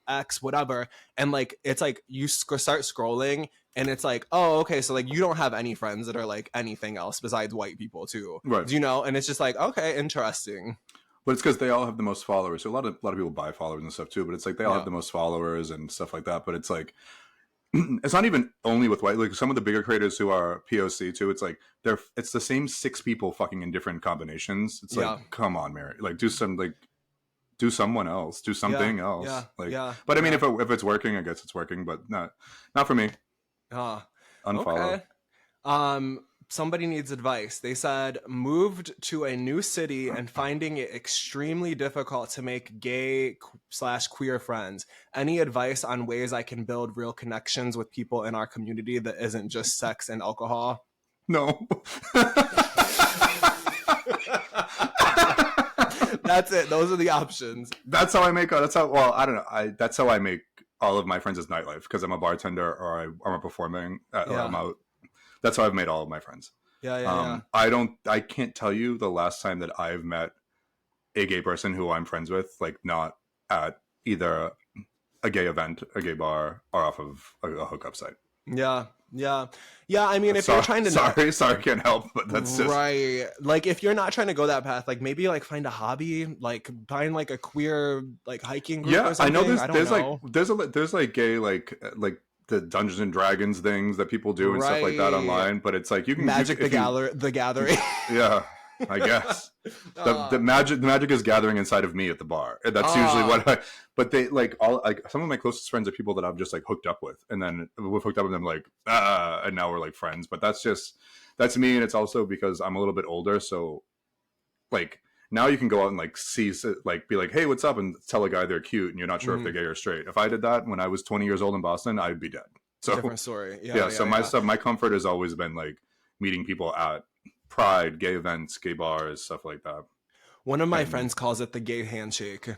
X, whatever, and like it's like you start scrolling and it's like, oh, okay, so like you don't have any friends that are like anything else besides white people too, right? And it's just like, okay, interesting. But it's because they all have the most followers. So a lot of people buy followers and stuff too. But it's like they all have the most followers and stuff like that. But it's like, it's not even only with white. Like some of the bigger creators who are POC too. It's like it's the same 6 people fucking in different combinations. It's like, come on, Mary. Like do someone else. Do something else. Yeah. Like, but I mean, if it's working, I guess it's working. But not for me. Unfollow. Okay. Somebody needs advice. They said, moved to a new city and finding it extremely difficult to make gay/queer friends. Any advice on ways I can build real connections with people in our community that isn't just sex and alcohol? No. That's it. Those are the options. That's how I make. I don't know. That's how I make all of my friends is nightlife, because I'm a bartender or I'm performing. Or I'm out. That's how I've made all of my friends. Yeah. I can't tell you the last time that I've met a gay person who I'm friends with, like not at either a gay event, a gay bar, or off of a hookup site. Yeah. Yeah. Yeah, I mean, if you're trying to sorry, can't help, but that's just right. Like, if you're not trying to go that path, like maybe like find a hobby, like find like a queer like hiking group or something. I know there's there's like gay like the Dungeons and Dragons things that people do and stuff like that online, but it's like you can the Gathering. Yeah. I guess the magic is gathering inside of me at the bar. And that's usually what but they like some of my closest friends are people that I've just like hooked up with, and then we've hooked up with them like and now we're like friends. But that's me, and it's also because I'm a little bit older, so like now you can go out and like be like, hey, what's up, and tell a guy they're cute, and you're not sure if they're gay or straight. If I did that when I was 20 years old in Boston, I'd be dead. So different story. My comfort has always been like meeting people at Pride, gay events, gay bars, stuff like that. One of my friends calls it the gay handshake.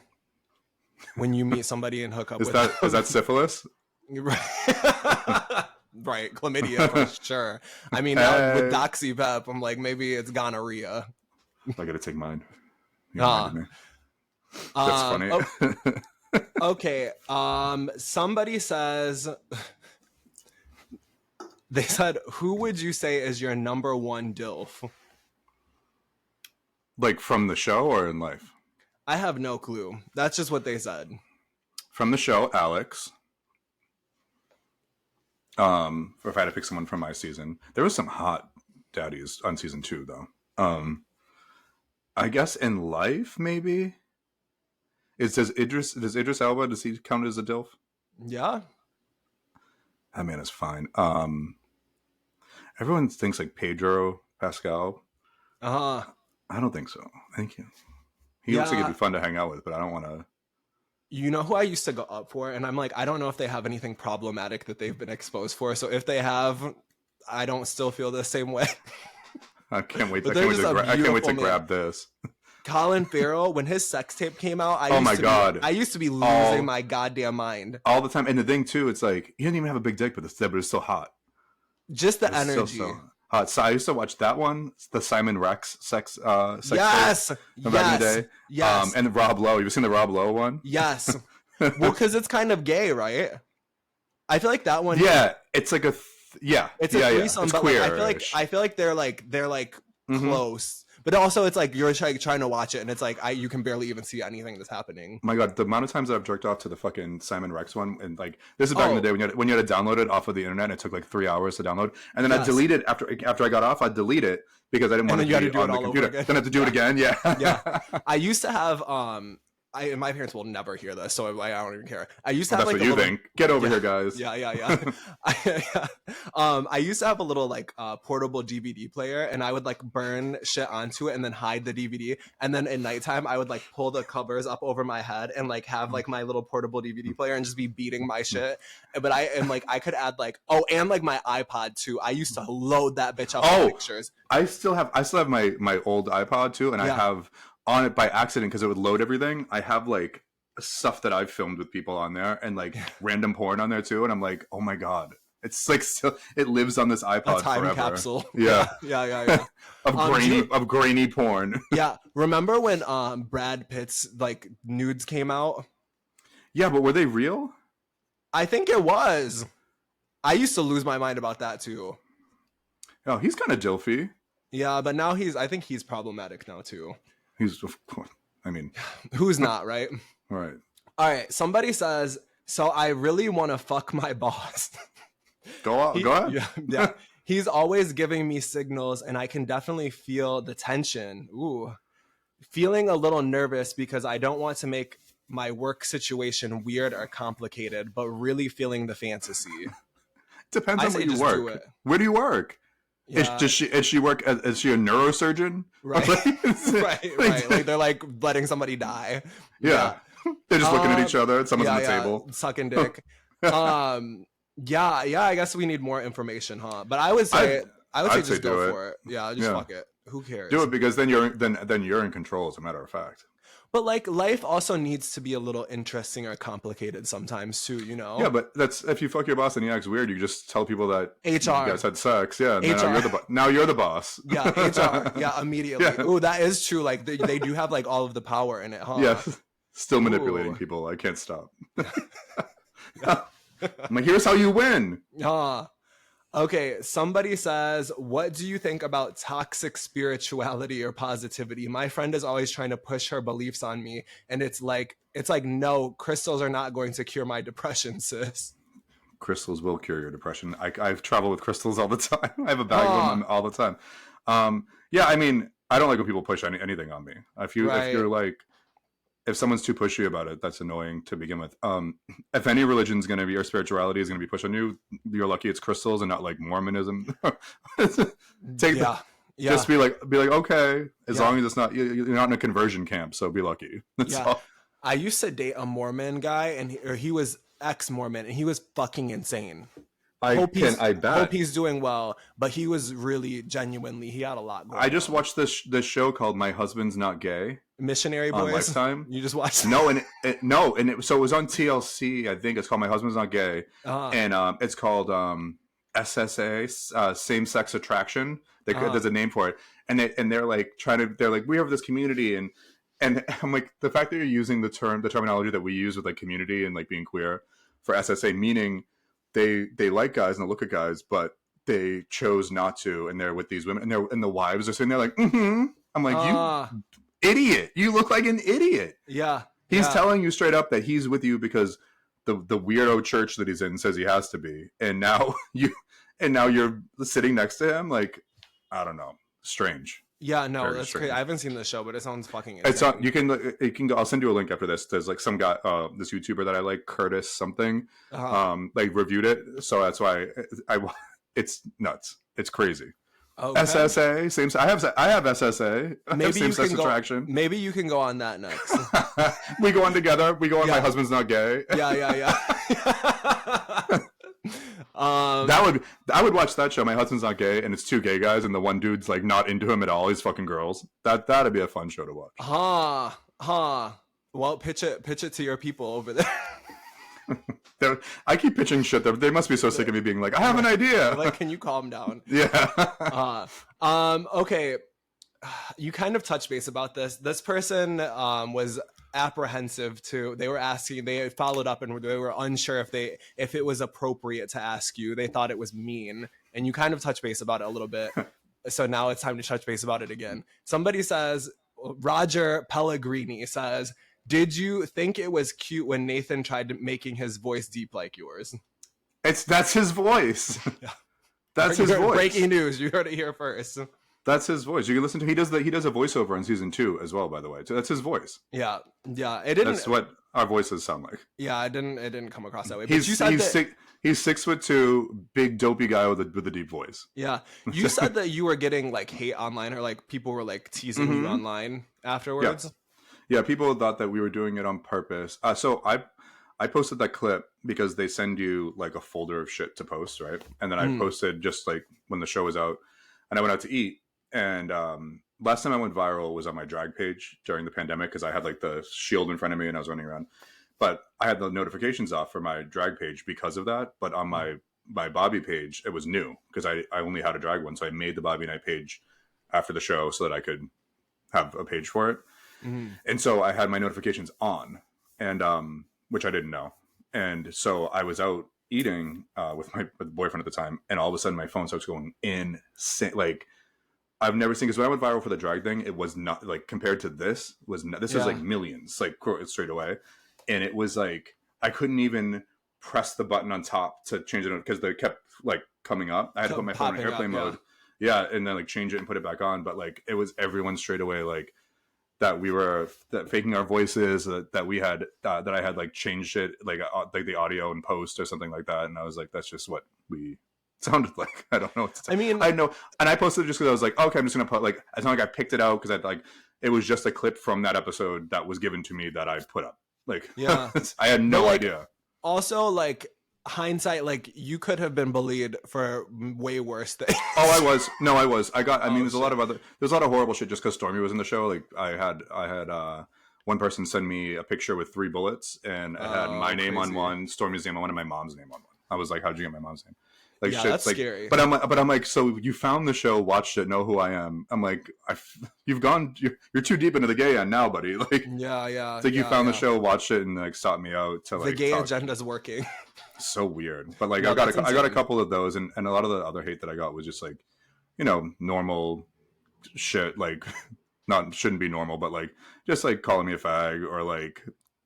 When you meet somebody and hook up with them. Is that syphilis? Right, chlamydia for sure. I mean, now with doxypep, I'm like, maybe it's gonorrhea. I gotta take mine. That's funny. Okay. Somebody says, they said, who would you say is your number one DILF? Like from the show or in life? I have no clue. That's just what they said. From the show, Alex. If I had to pick someone from my season, there was some hot daddies on season 2 though. I guess in life, maybe. Does Idris Elba, does he count as a DILF? Yeah. That man is fine. Everyone thinks like Pedro Pascal. I don't think so. Thank you. He looks like he'd be fun to hang out with, but I don't want to. You know who I used to go up for? And I'm like, I don't know if they have anything problematic that they've been exposed for. So if they have, I don't still feel the same way. I can't wait to grab this. Colin Farrell, when his sex tape came out, I used to be losing my goddamn mind. All the time. And the thing too, it's like, he didn't even have a big dick, but it's still hot. Just the energy. So so I used to watch that one, the Simon Rex sex yes, back in the day. Yes. And Rob Lowe. You've seen the Rob Lowe one? Yes. Well, because it's kind of gay, right? I feel like that one. Yeah, it's like it's a threesome, it's but queer. Like, I feel like they're close, but also it's like you're trying to watch it, and it's like you can barely even see anything that's happening. My God, the amount of times that I've jerked off to the fucking Simon Rex one, and like this is back in the day when you had to download it off of the internet, and it took like 3 hours to download, and then I'd delete it after I got off. I'd delete it because I didn't want to do it on the computer. Then I have to do it again. Yeah, yeah. I used to have and my parents will never hear this, so I don't even care. I used to have that's what you think. Get over here, guys. Yeah. I used to have a little like portable DVD player, and I would like burn shit onto it and then hide the DVD. And then at nighttime, I would like pull the covers up over my head and like have like my little portable DVD player and just be beating my shit. But I could add like and like my iPod too. I used to load that bitch up with pictures. I still have my old iPod too, and I have on it by accident because it would load everything. I have like stuff that I've filmed with people on there and like random porn on there too, and I'm like, oh my God, it's like still it lives on this iPod forever. Capsule. Yeah. of grainy porn. Yeah, remember when Brad Pitt's like nudes came out? Yeah, but were they real? I think it was. I used to lose my mind about that too. Oh, he's kind of dilfy. Yeah, but now I think he's problematic now too. I mean, who's not, right? Right. All right. Somebody says, so I really want to fuck my boss. Go ahead. Yeah. He's always giving me signals, and I can definitely feel the tension. Ooh. Feeling a little nervous because I don't want to make my work situation weird or complicated, but really feeling the fantasy. Depends on where you work. Where do you work? Yeah. Is she work? Is she a neurosurgeon? Right. right. Like they're like letting somebody die. Yeah. They're just looking at each other. Someone's on the table sucking dick. Yeah. I guess we need more information, huh? But I would say just go for it. Yeah, just fuck it. Who cares? Do it because then you're in control. As a matter of fact. But like life also needs to be a little interesting or complicated sometimes too, you know? Yeah, but that's if you fuck your boss and he acts weird, you just tell people that HR. You guys had sex. Yeah, now you're the boss. Yeah, HR. Yeah, immediately. Yeah. Ooh, that is true. Like they do have like all of the power in it, huh? Yeah, still manipulating people. I can't stop. I'm like, here's how you win. Okay, somebody says, what do you think about toxic spirituality or positivity? My friend is always trying to push her beliefs on me, and it's like no, crystals are not going to cure my depression, sis. Crystals will cure your depression. I've traveled with crystals all the time. I have a bag of Oh, them all the time. Yeah, I mean, I don't like when people push anything on me. If right. you're like, if someone's too pushy about it, that's annoying to begin with. If any religion's going to be, or spirituality is going to be pushed on you, you're lucky it's crystals and not like Mormonism. Take the, Yeah. Yeah. just be like, okay, as Yeah. long as it's not, you're not in a conversion camp, so be lucky. That's Yeah. all. I used to date a Mormon guy, and he was ex-Mormon, and he was fucking insane. I Hope bet. he's doing well, but he was really genuinely, he had a lot I going just on. watched this show called My Husband's Not Gay Missionary on boys, Lifetime. you just watched. No, and no, so it was on TLC. I think it's called My Husband's Not Gay, Uh, and it's called SSA, same sex attraction. uh, There's a name for it, and they're like they're like, we have this community, and I'm like, the fact that you're using the terminology that we use with like community and like being queer for SSA, meaning they like guys and they look at guys, but they chose not to, and they're with these women, and the wives are sitting there like, mm-hmm. I'm like, you uh, idiot, you look like an idiot. yeah, He's yeah, telling you straight up that he's with you because the weirdo church that he's in says he has to be, and now you're sitting next to him. Like, I don't know, strange, yeah. No, very that's crazy. I strange. haven't seen the show, but it sounds fucking It's on. insane. You can go. I'll send you a link after this. There's like some guy, this YouTuber that I like, Curtis something, Uh, like reviewed it. So that's why it's nuts. It's crazy. okay, SSA, same. I have SSA. I have maybe same you sex can go. attraction. Maybe you can go on that next. We go on together. We go on. My Yeah, husband's not gay. yeah, yeah. That would I would watch that show. My husband's not gay, and it's two gay guys, and the one dude's like not into him at all. He's fucking girls. That'd be a fun show to watch. Huh. Well, pitch it to your people over there. I keep pitching shit. They must be so sick of me being like, I have an idea. Like, can you calm down? Yeah. Okay. You kind of touched base about this. This person was apprehensive too. They were asking, they followed up and they were unsure if it was appropriate to ask you. They thought it was mean. And you kind of touched base about it a little bit. So now it's time to touch base about it again. Somebody says, Roger Pellegrini says, did you think it was cute when Nathan tried making his voice deep like yours? That's his voice. Yeah. That's his voice. Breaking news. You heard it here first. That's his voice. You can listen to he does a voiceover in season 2 as well, by the way. So that's his voice. Yeah. Yeah. It didn't. That's what our voices sound like. Yeah. It didn't come across that way. But you He's said he's that. six, he's 6'2", big dopey guy with a deep voice. Yeah. You said that you were getting like hate online, or like people were like teasing you online afterwards. Yes. Yeah, people thought that we were doing it on purpose. So I posted that clip because they send you like a folder of shit to post, right? And then I posted just like when the show was out, and I went out to eat. And last time I went viral was on my drag page during the pandemic because I had like the shield in front of me and I was running around. But I had the notifications off for my drag page because of that. But on my Bobby page, it was new because I only had a drag one. So I made the Bobby Night page after the show so that I could have a page for it. And so I had my notifications on, and which I didn't know. And so I was out eating with my boyfriend at the time, and all of a sudden my phone starts going insane. Like I've never seen, because when I went viral for the drag thing, it was not like compared to this was like millions, like straight away, and it was like I couldn't even press the button on top to change it because they kept like coming up. I had to put my phone in airplane mode, yeah, and then like change it and put it back on. But like it was everyone straight away like that we were faking our voices, that we had that I had like changed it like the audio and post or something like that, and I was like, that's just what we sounded like. I don't know what to say. I mean, I know, and I posted it just because I was like, okay, I'm just gonna put like, it's not like I picked it out because I like it was just a clip from that episode that was given to me that I put up. Like, yeah, I had no like, idea. Also, like hindsight, like you could have been bullied for way worse things. Oh, I was. No, I was. I got. I mean, Oh, there's a lot of horrible shit just because Stormy was in the show. Like, I had one person send me a picture with 3 bullets, and it had my name on crazy. one, Stormy's name on one, and my mom's name on one. I was like, how'd you get my mom's name? Like Yeah, shit. that's Like, scary. but I'm like, so you found the show, watched it, know who I am. I'm like, you're too deep into the gay end now, buddy. Like, Yeah. it's like you found the show, watched it, and like sought me out to The like gay talk. agenda's working. So weird. But like, No, I got that's I got a insane. couple of those, and a lot of the other hate that I got was just like, normal shit. Like, not shouldn't be normal, but like just like calling me a fag or like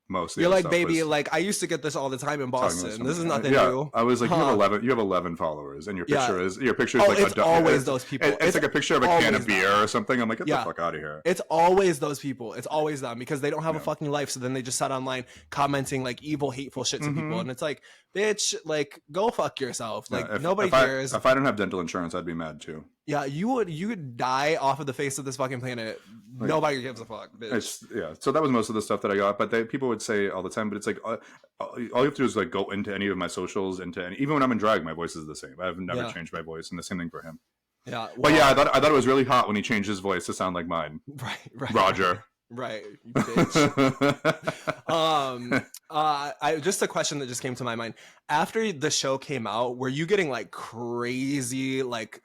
most. You're like, baby, like I used to get this all the time in Boston. This is nothing new. I was like, you have 11 followers, and your picture is Oh, like it's always those people. It's like a picture of a can of beer or something. I'm like, get the fuck out of here. It's always those people. It's always them because they don't have a fucking life. So then they just sat online commenting like evil, hateful shit to people, and it's like, bitch, like go fuck yourself. Like nobody cares. If I don't have dental insurance, I'd be mad too. Yeah, you would die off of the face of this fucking planet. Like, nobody gives a fuck, bitch. So that was most of the stuff that I got. But people would say all the time, but it's like all you have to do is like go into any of my socials, even when I'm in drag, my voice is the same. I've never changed my voice, and the same thing for him. Yeah, well, but yeah, I thought it was really hot when he changed his voice to sound like mine. Right, Roger. Right, you bitch. I just a question that just came to my mind. After the show came out, were you getting like crazy like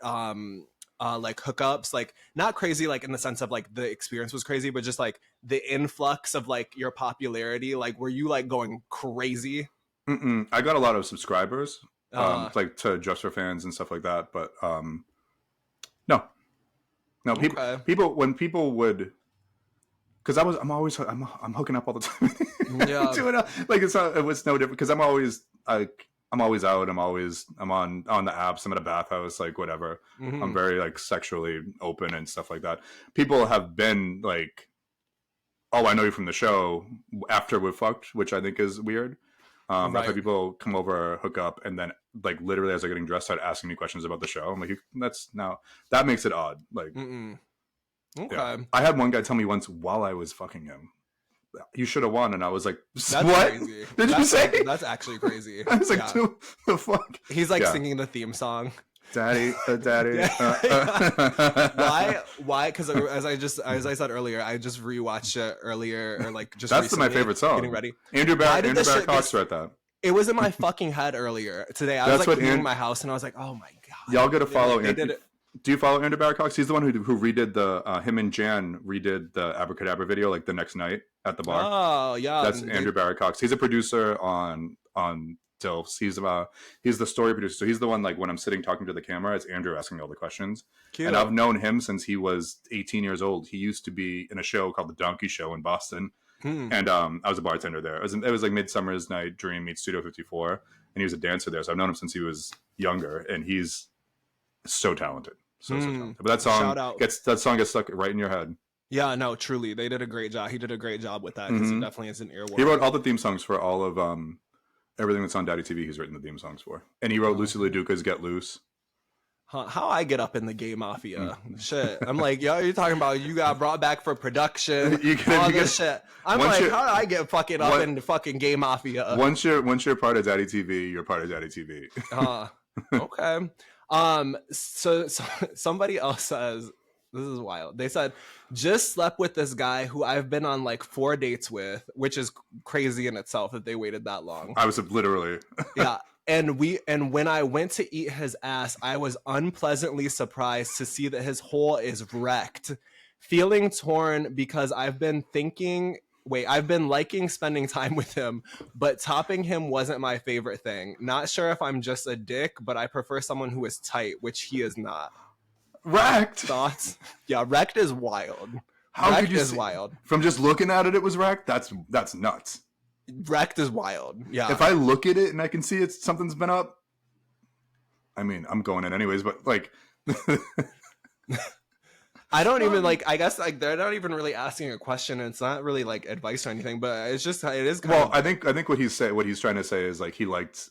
hookups? Like not crazy like in the sense of like the experience was crazy, but just like the influx of like your popularity. Like were you like going crazy? I got a lot of subscribers, like to Just for Fans and stuff like that. But no, okay. people when people would. Because I'm hooking up all the time. Yeah, like it was no different. Because I'm always out. I'm on the apps. I'm at a bathhouse. Like whatever. Mm-hmm. I'm very like sexually open and stuff like that. People have been like, "Oh, I know you from the show." After we fucked, which I think is weird. I've had people come over, hook up, and then like literally as they're getting dressed, start asking me questions about the show. I'm like, that makes it odd. Like. Okay. Yeah. I had one guy tell me once while I was fucking him, "You should have won," and I was like, That's "What crazy. did you say?" That's actually crazy. I was like, "Dude, the fuck?" He's like singing the theme song. Daddy. Why? Because as I said earlier, I just rewatched it earlier, or like just that's recently, my favorite song. Getting ready. Andrew Barrett Cox wrote that. It was in my fucking head earlier today. I was like cleaning my house, and I was like, "Oh my god!" Y'all gotta follow. Do you follow Andrew Barrett Cox? He's the one who redid the him and Jan redid the Abracadabra video like the next night at the bar. Oh yeah, that's Andrew Barrett Cox. He's a producer on DILFs. He's the story producer. So he's the one like when I'm sitting talking to the camera, it's Andrew asking all the questions. Cute. And I've known him since he was 18 years old. He used to be in a show called The Donkey Show in Boston. And I was a bartender there. It was like Midsummer's Night Dream meets Studio 54, and he was a dancer there. So I've known him since he was younger, and he's so talented. So talented. But that song gets stuck right in your head. Yeah, no, truly, they did a great job. He did a great job with that because he definitely is an earworm. He wrote all the theme songs for all of everything that's on Daddy TV. He's written the theme songs for, and he wrote Lucy LaDuca's "Get Loose." How I get up in the gay mafia? Shit, I'm like, yo, you're talking about you got brought back for production, all this shit. I'm like, how do I get fucking up in the fucking gay mafia? Once you're part of Daddy TV, you're part of Daddy TV. Okay. So somebody else says, this is wild. They said, just slept with this guy who I've been on like 4 dates with, which is crazy in itself that they waited that long. I was literally. Yeah. And when I went to eat his ass, I was unpleasantly surprised to see that his hole is wrecked. Feeling torn because I've been liking spending time with him, but topping him wasn't my favorite thing. Not sure if I'm just a dick, but I prefer someone who is tight, which he is not. Wrecked? Thoughts? Yeah, wrecked is wild. How could you say, wild. From just looking at it, it was wrecked? That's nuts. Wrecked is wild. Yeah. If I look at it and I can see something's been up, I mean, I'm going in anyways, but like... I don't even I guess like they're not even really asking a question, and it's not really like advice or anything, but it is kind of... I think what he's trying to say is like he likes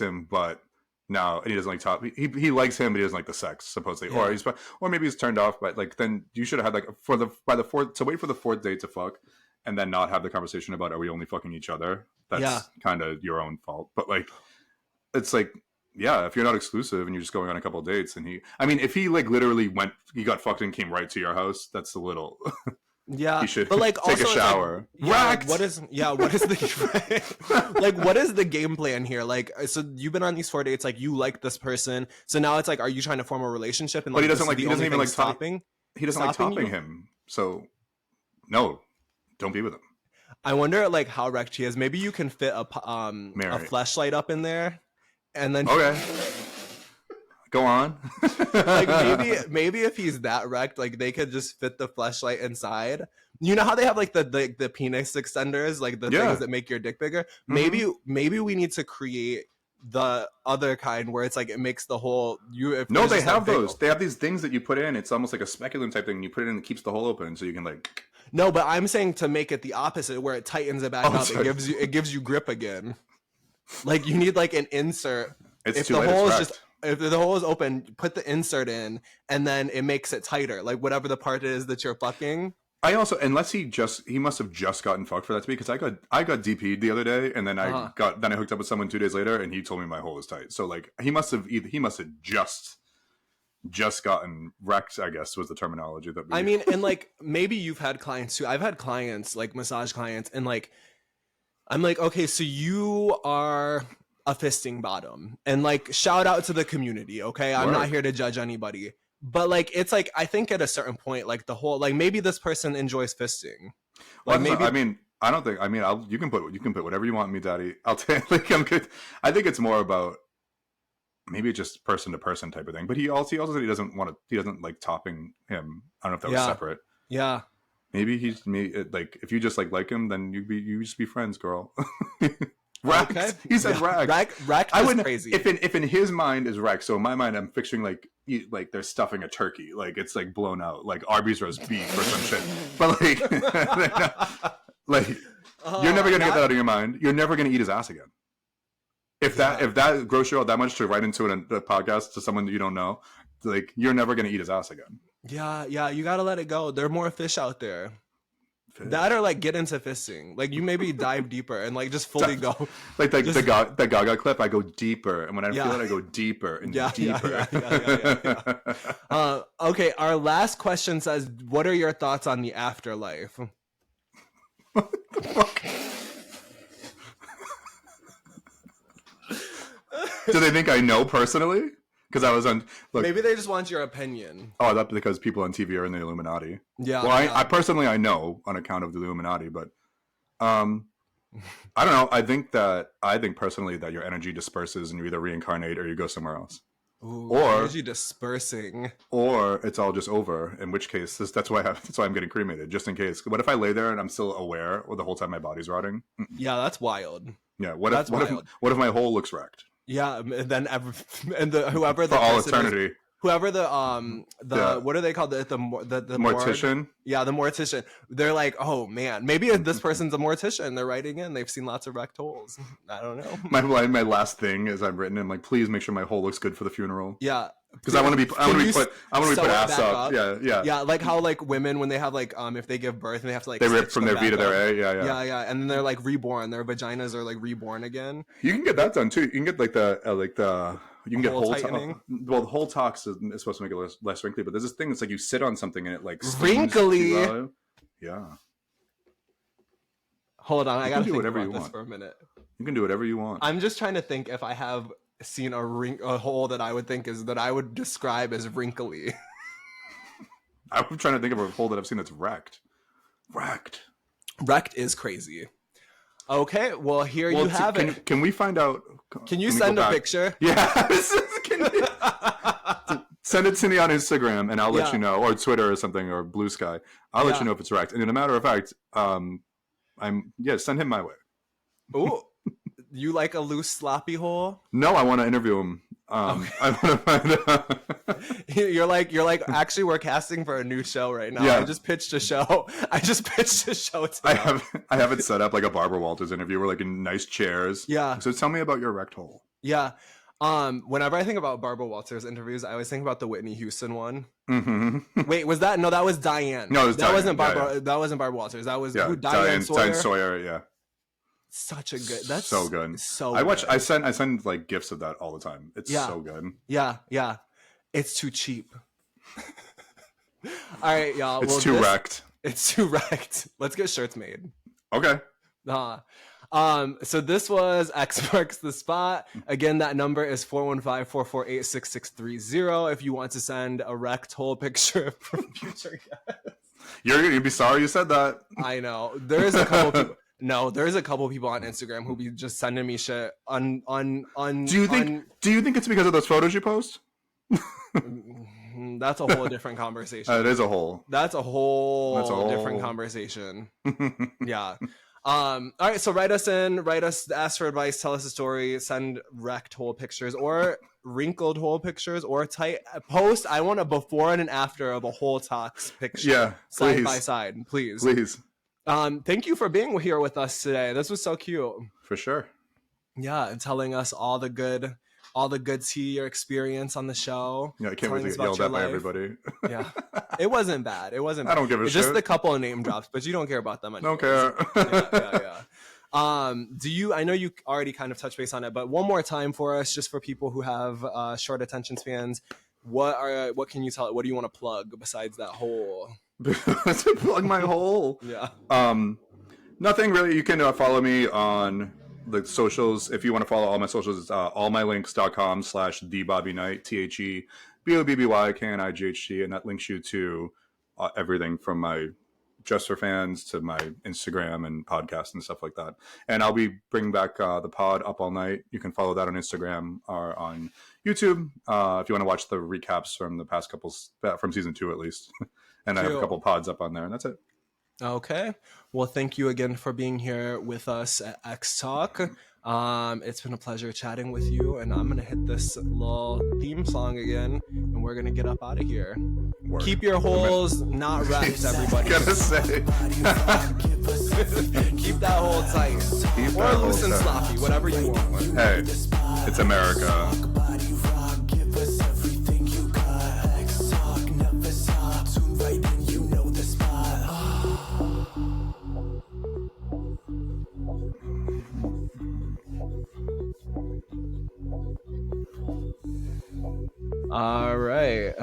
him, but now he doesn't like top. He likes him, but he doesn't like the sex supposedly, yeah. or maybe he's turned off. But like then you should have had like wait for the fourth date to fuck, and then not have the conversation about are we only fucking each other. That's kind of your own fault. But like it's like. Yeah, if you're not exclusive and you're just going on a couple of dates, and if he like literally he got fucked and came right to your house, that's a little. Yeah, he should but like take also a it's shower. like, yeah, like, Wrecked! what is the like what is the game plan here? Like, so you've been on these 4 dates, like you like this person, so now it's like, are you trying to form a relationship? And But like, he doesn't this is like. the He doesn't only even thing like stopping. He doesn't like stopping topping you? him. So no, don't be with him. I wonder like how wrecked he is. Maybe you can fit a Mary. fleshlight up in there, and then Okay, go on. like maybe if he's that wrecked, like they could just fit the fleshlight inside. You know how they have like the penis extenders, like the Yeah. things that make your dick bigger. Mhm. Maybe we need to create the other kind where it's like it makes the whole you. If No, there's they just a have big- those. They have these things that you put in. It's almost like a speculum type thing. And you put it in and it keeps the hole open, so you can like. No, but I'm saying to make it the opposite, where it tightens it back Oh, up. sorry. It gives you grip again. Like you need like an insert. It's If too the late. hole It's is wrecked. if the hole is open, put the insert in, and then it makes it tighter. Like whatever the part is that you're fucking. I also, unless he must have just gotten fucked for that to me, because I got DP'd the other day, and then I hooked up with someone 2 days later, and he told me my hole is tight. So like he must have just gotten wrecked, I guess was the terminology that we. I mean, and like maybe you've had clients too. I've had clients, like massage clients, and like I'm like, okay, so you are a fisting bottom, and like shout out to the community, okay? I'm not Word. here to judge anybody. But like it's like I think at a certain point, like the whole like maybe this person enjoys fisting. Like maybe I mean, I don't think. I mean, you can put whatever you want in me, Daddy. I'll take. Like, I'm good. I think it's more about maybe just person to person type of thing. But he also said he doesn't like topping him. I don't know if that was separate. Yeah. Maybe like if you just like him, then you just be friends, girl. Racked. Okay. He said racked. Racked I is wouldn't. crazy. If in his mind is racked, so in my mind I'm picturing like they're stuffing a turkey, like it's like blown out, like Arby's roast beef or some shit. But like you're never gonna get that out of your mind. You're never gonna eat his ass again. If that gross you out that much to write into a podcast to someone that you don't know, like you're never gonna eat his ass again. Yeah, you gotta let it go. There are more fish out there. That or like get into fisting. Like you maybe dive deeper and like just fully go. Like the Gaga clip, I go deeper, and when I feel it, I go deeper and deeper. Okay, our last question says, "What are your thoughts on the afterlife?" What the fuck? Do they think I know personally? Because I was on. Look, Maybe they just want your opinion. oh, that's because people on TV are in the Illuminati. Yeah. Well, I personally I know on account of the Illuminati, but I don't know. I think personally that your energy disperses and you either reincarnate or you go somewhere else. Ooh, Or- energy dispersing. Or it's all just over. In which case, that's why I'm getting cremated, just in case. What if I lay there and I'm still aware the whole time my body's rotting? Yeah, that's wild. Yeah. What That's if wild. what if my hole looks wrecked Yeah, and then whoever the for all person is- eternity? whoever the Yeah. what are they called, the Mortician. morgue? Yeah, the mortician. They're like, oh man, maybe this person's a mortician. They're writing in. They've seen lots of wrecked holes. I don't know. My last thing is I've written in like, please make sure my hole looks good for the funeral. Yeah, Because I want to be put ass back up. Yeah. Yeah, like how like women when they have like if they give birth and they have to like They rip stitch from them their V to back their up. A. Yeah. Yeah, and then they're like reborn. Their vaginas are like reborn again. You can get that done too. You can get like you can get Hole hole tightening? well, the hole tox is supposed to make it less wrinkly, but there's this thing that's like you sit on something and it like stings Wrinkly? you. Yeah. Hold on, I You gotta can do think whatever about you this want. for a minute. You can do whatever you want. I'm just trying to think if I have seen a hole that I would describe as wrinkly. I'm trying to think of a hole that I've seen that's wrecked. Wrecked is crazy. Okay, well here you have it. Can we find out? Can you we go send a back? picture? Yeah. Send it to me on Instagram and I'll let Yeah. you know, or Twitter or something, or Blue Sky. I'll let Yeah. you know if it's wrecked. And in a matter of fact, send him my way. Ooh, you like a loose sloppy hole? No, I want to interview him. I want to find out. You're like actually we're casting for a new show right now. Yeah. I just pitched a show. To I them. have it set up like a Barbara Walters interview. We're like in nice chairs. Yeah. So tell me about your wrecked hole. Yeah. Whenever I think about Barbara Walters interviews, I always think about the Whitney Houston one. Mm-hmm. Wait, was that? No, that was Diane. No, it was that Diane. wasn't Barbara. Yeah, yeah. That wasn't Barbara Walters. That was Yeah, who? Diane Sawyer. Diane Sawyer. Yeah. Such a good. That's so good. So I watch. good. I send like gifs of that all the time. It's Yeah. so good. Yeah. It's too cheap. All right, y'all. It's well, too wrecked. It's too wrecked. Let's get shirts made. Okay. So this was X Marks the Spot. Again, that number is 415-448-6630 if you want to send a wrecked whole picture from future guests. You'd be sorry you said that. I know. There's a couple people. No, there's a couple people on Instagram who be just sending me shit on. Do you think it's because of those photos you post? That's a whole different conversation. It is a whole. That's a whole different conversation. Yeah. All right. So write us, ask for advice, tell us a story, send wrecked whole pictures or wrinkled whole pictures or post. I want a before and an after of a whole Talks picture. Yeah. Side by side, please. Please. Thank you for being here with us today. This was so cute. For sure. Yeah, and telling us all the good tea, your experience on the show. Yeah, I can't wait to get yelled at by everybody. Yeah, it wasn't bad. I don't give a shit. Just a couple of name drops, but you don't care about them anyways. Don't care. Yeah. I know you already kind of touched base on it, but one more time for us, just for people who have short attention spans, what can you tell? What do you want to plug besides that whole? To plug my hole. Yeah. Nothing really. You can follow me on the socials. If you want to follow all my socials, it's allmylinks.com/TheBobbyKnight, TheBobbyKnight, and that links you to everything from my Just for Fans to my Instagram and podcast and stuff like that. And I'll be bringing back the pod Up All Night. You can follow that on Instagram or on YouTube if you want to watch the recaps from the past couples, from season 2 at least. And I have a couple pods up on there, and that's it. Okay. Well, thank you again for being here with us at X Talk. It's been a pleasure chatting with you, and I'm going to hit this little theme song again, and we're going to get up out of here. Word. Keep your holes not wrecked, everybody. Gonna say. Keep that hole tight. Or loose and sloppy, whatever you want. Hey, it's America. All right.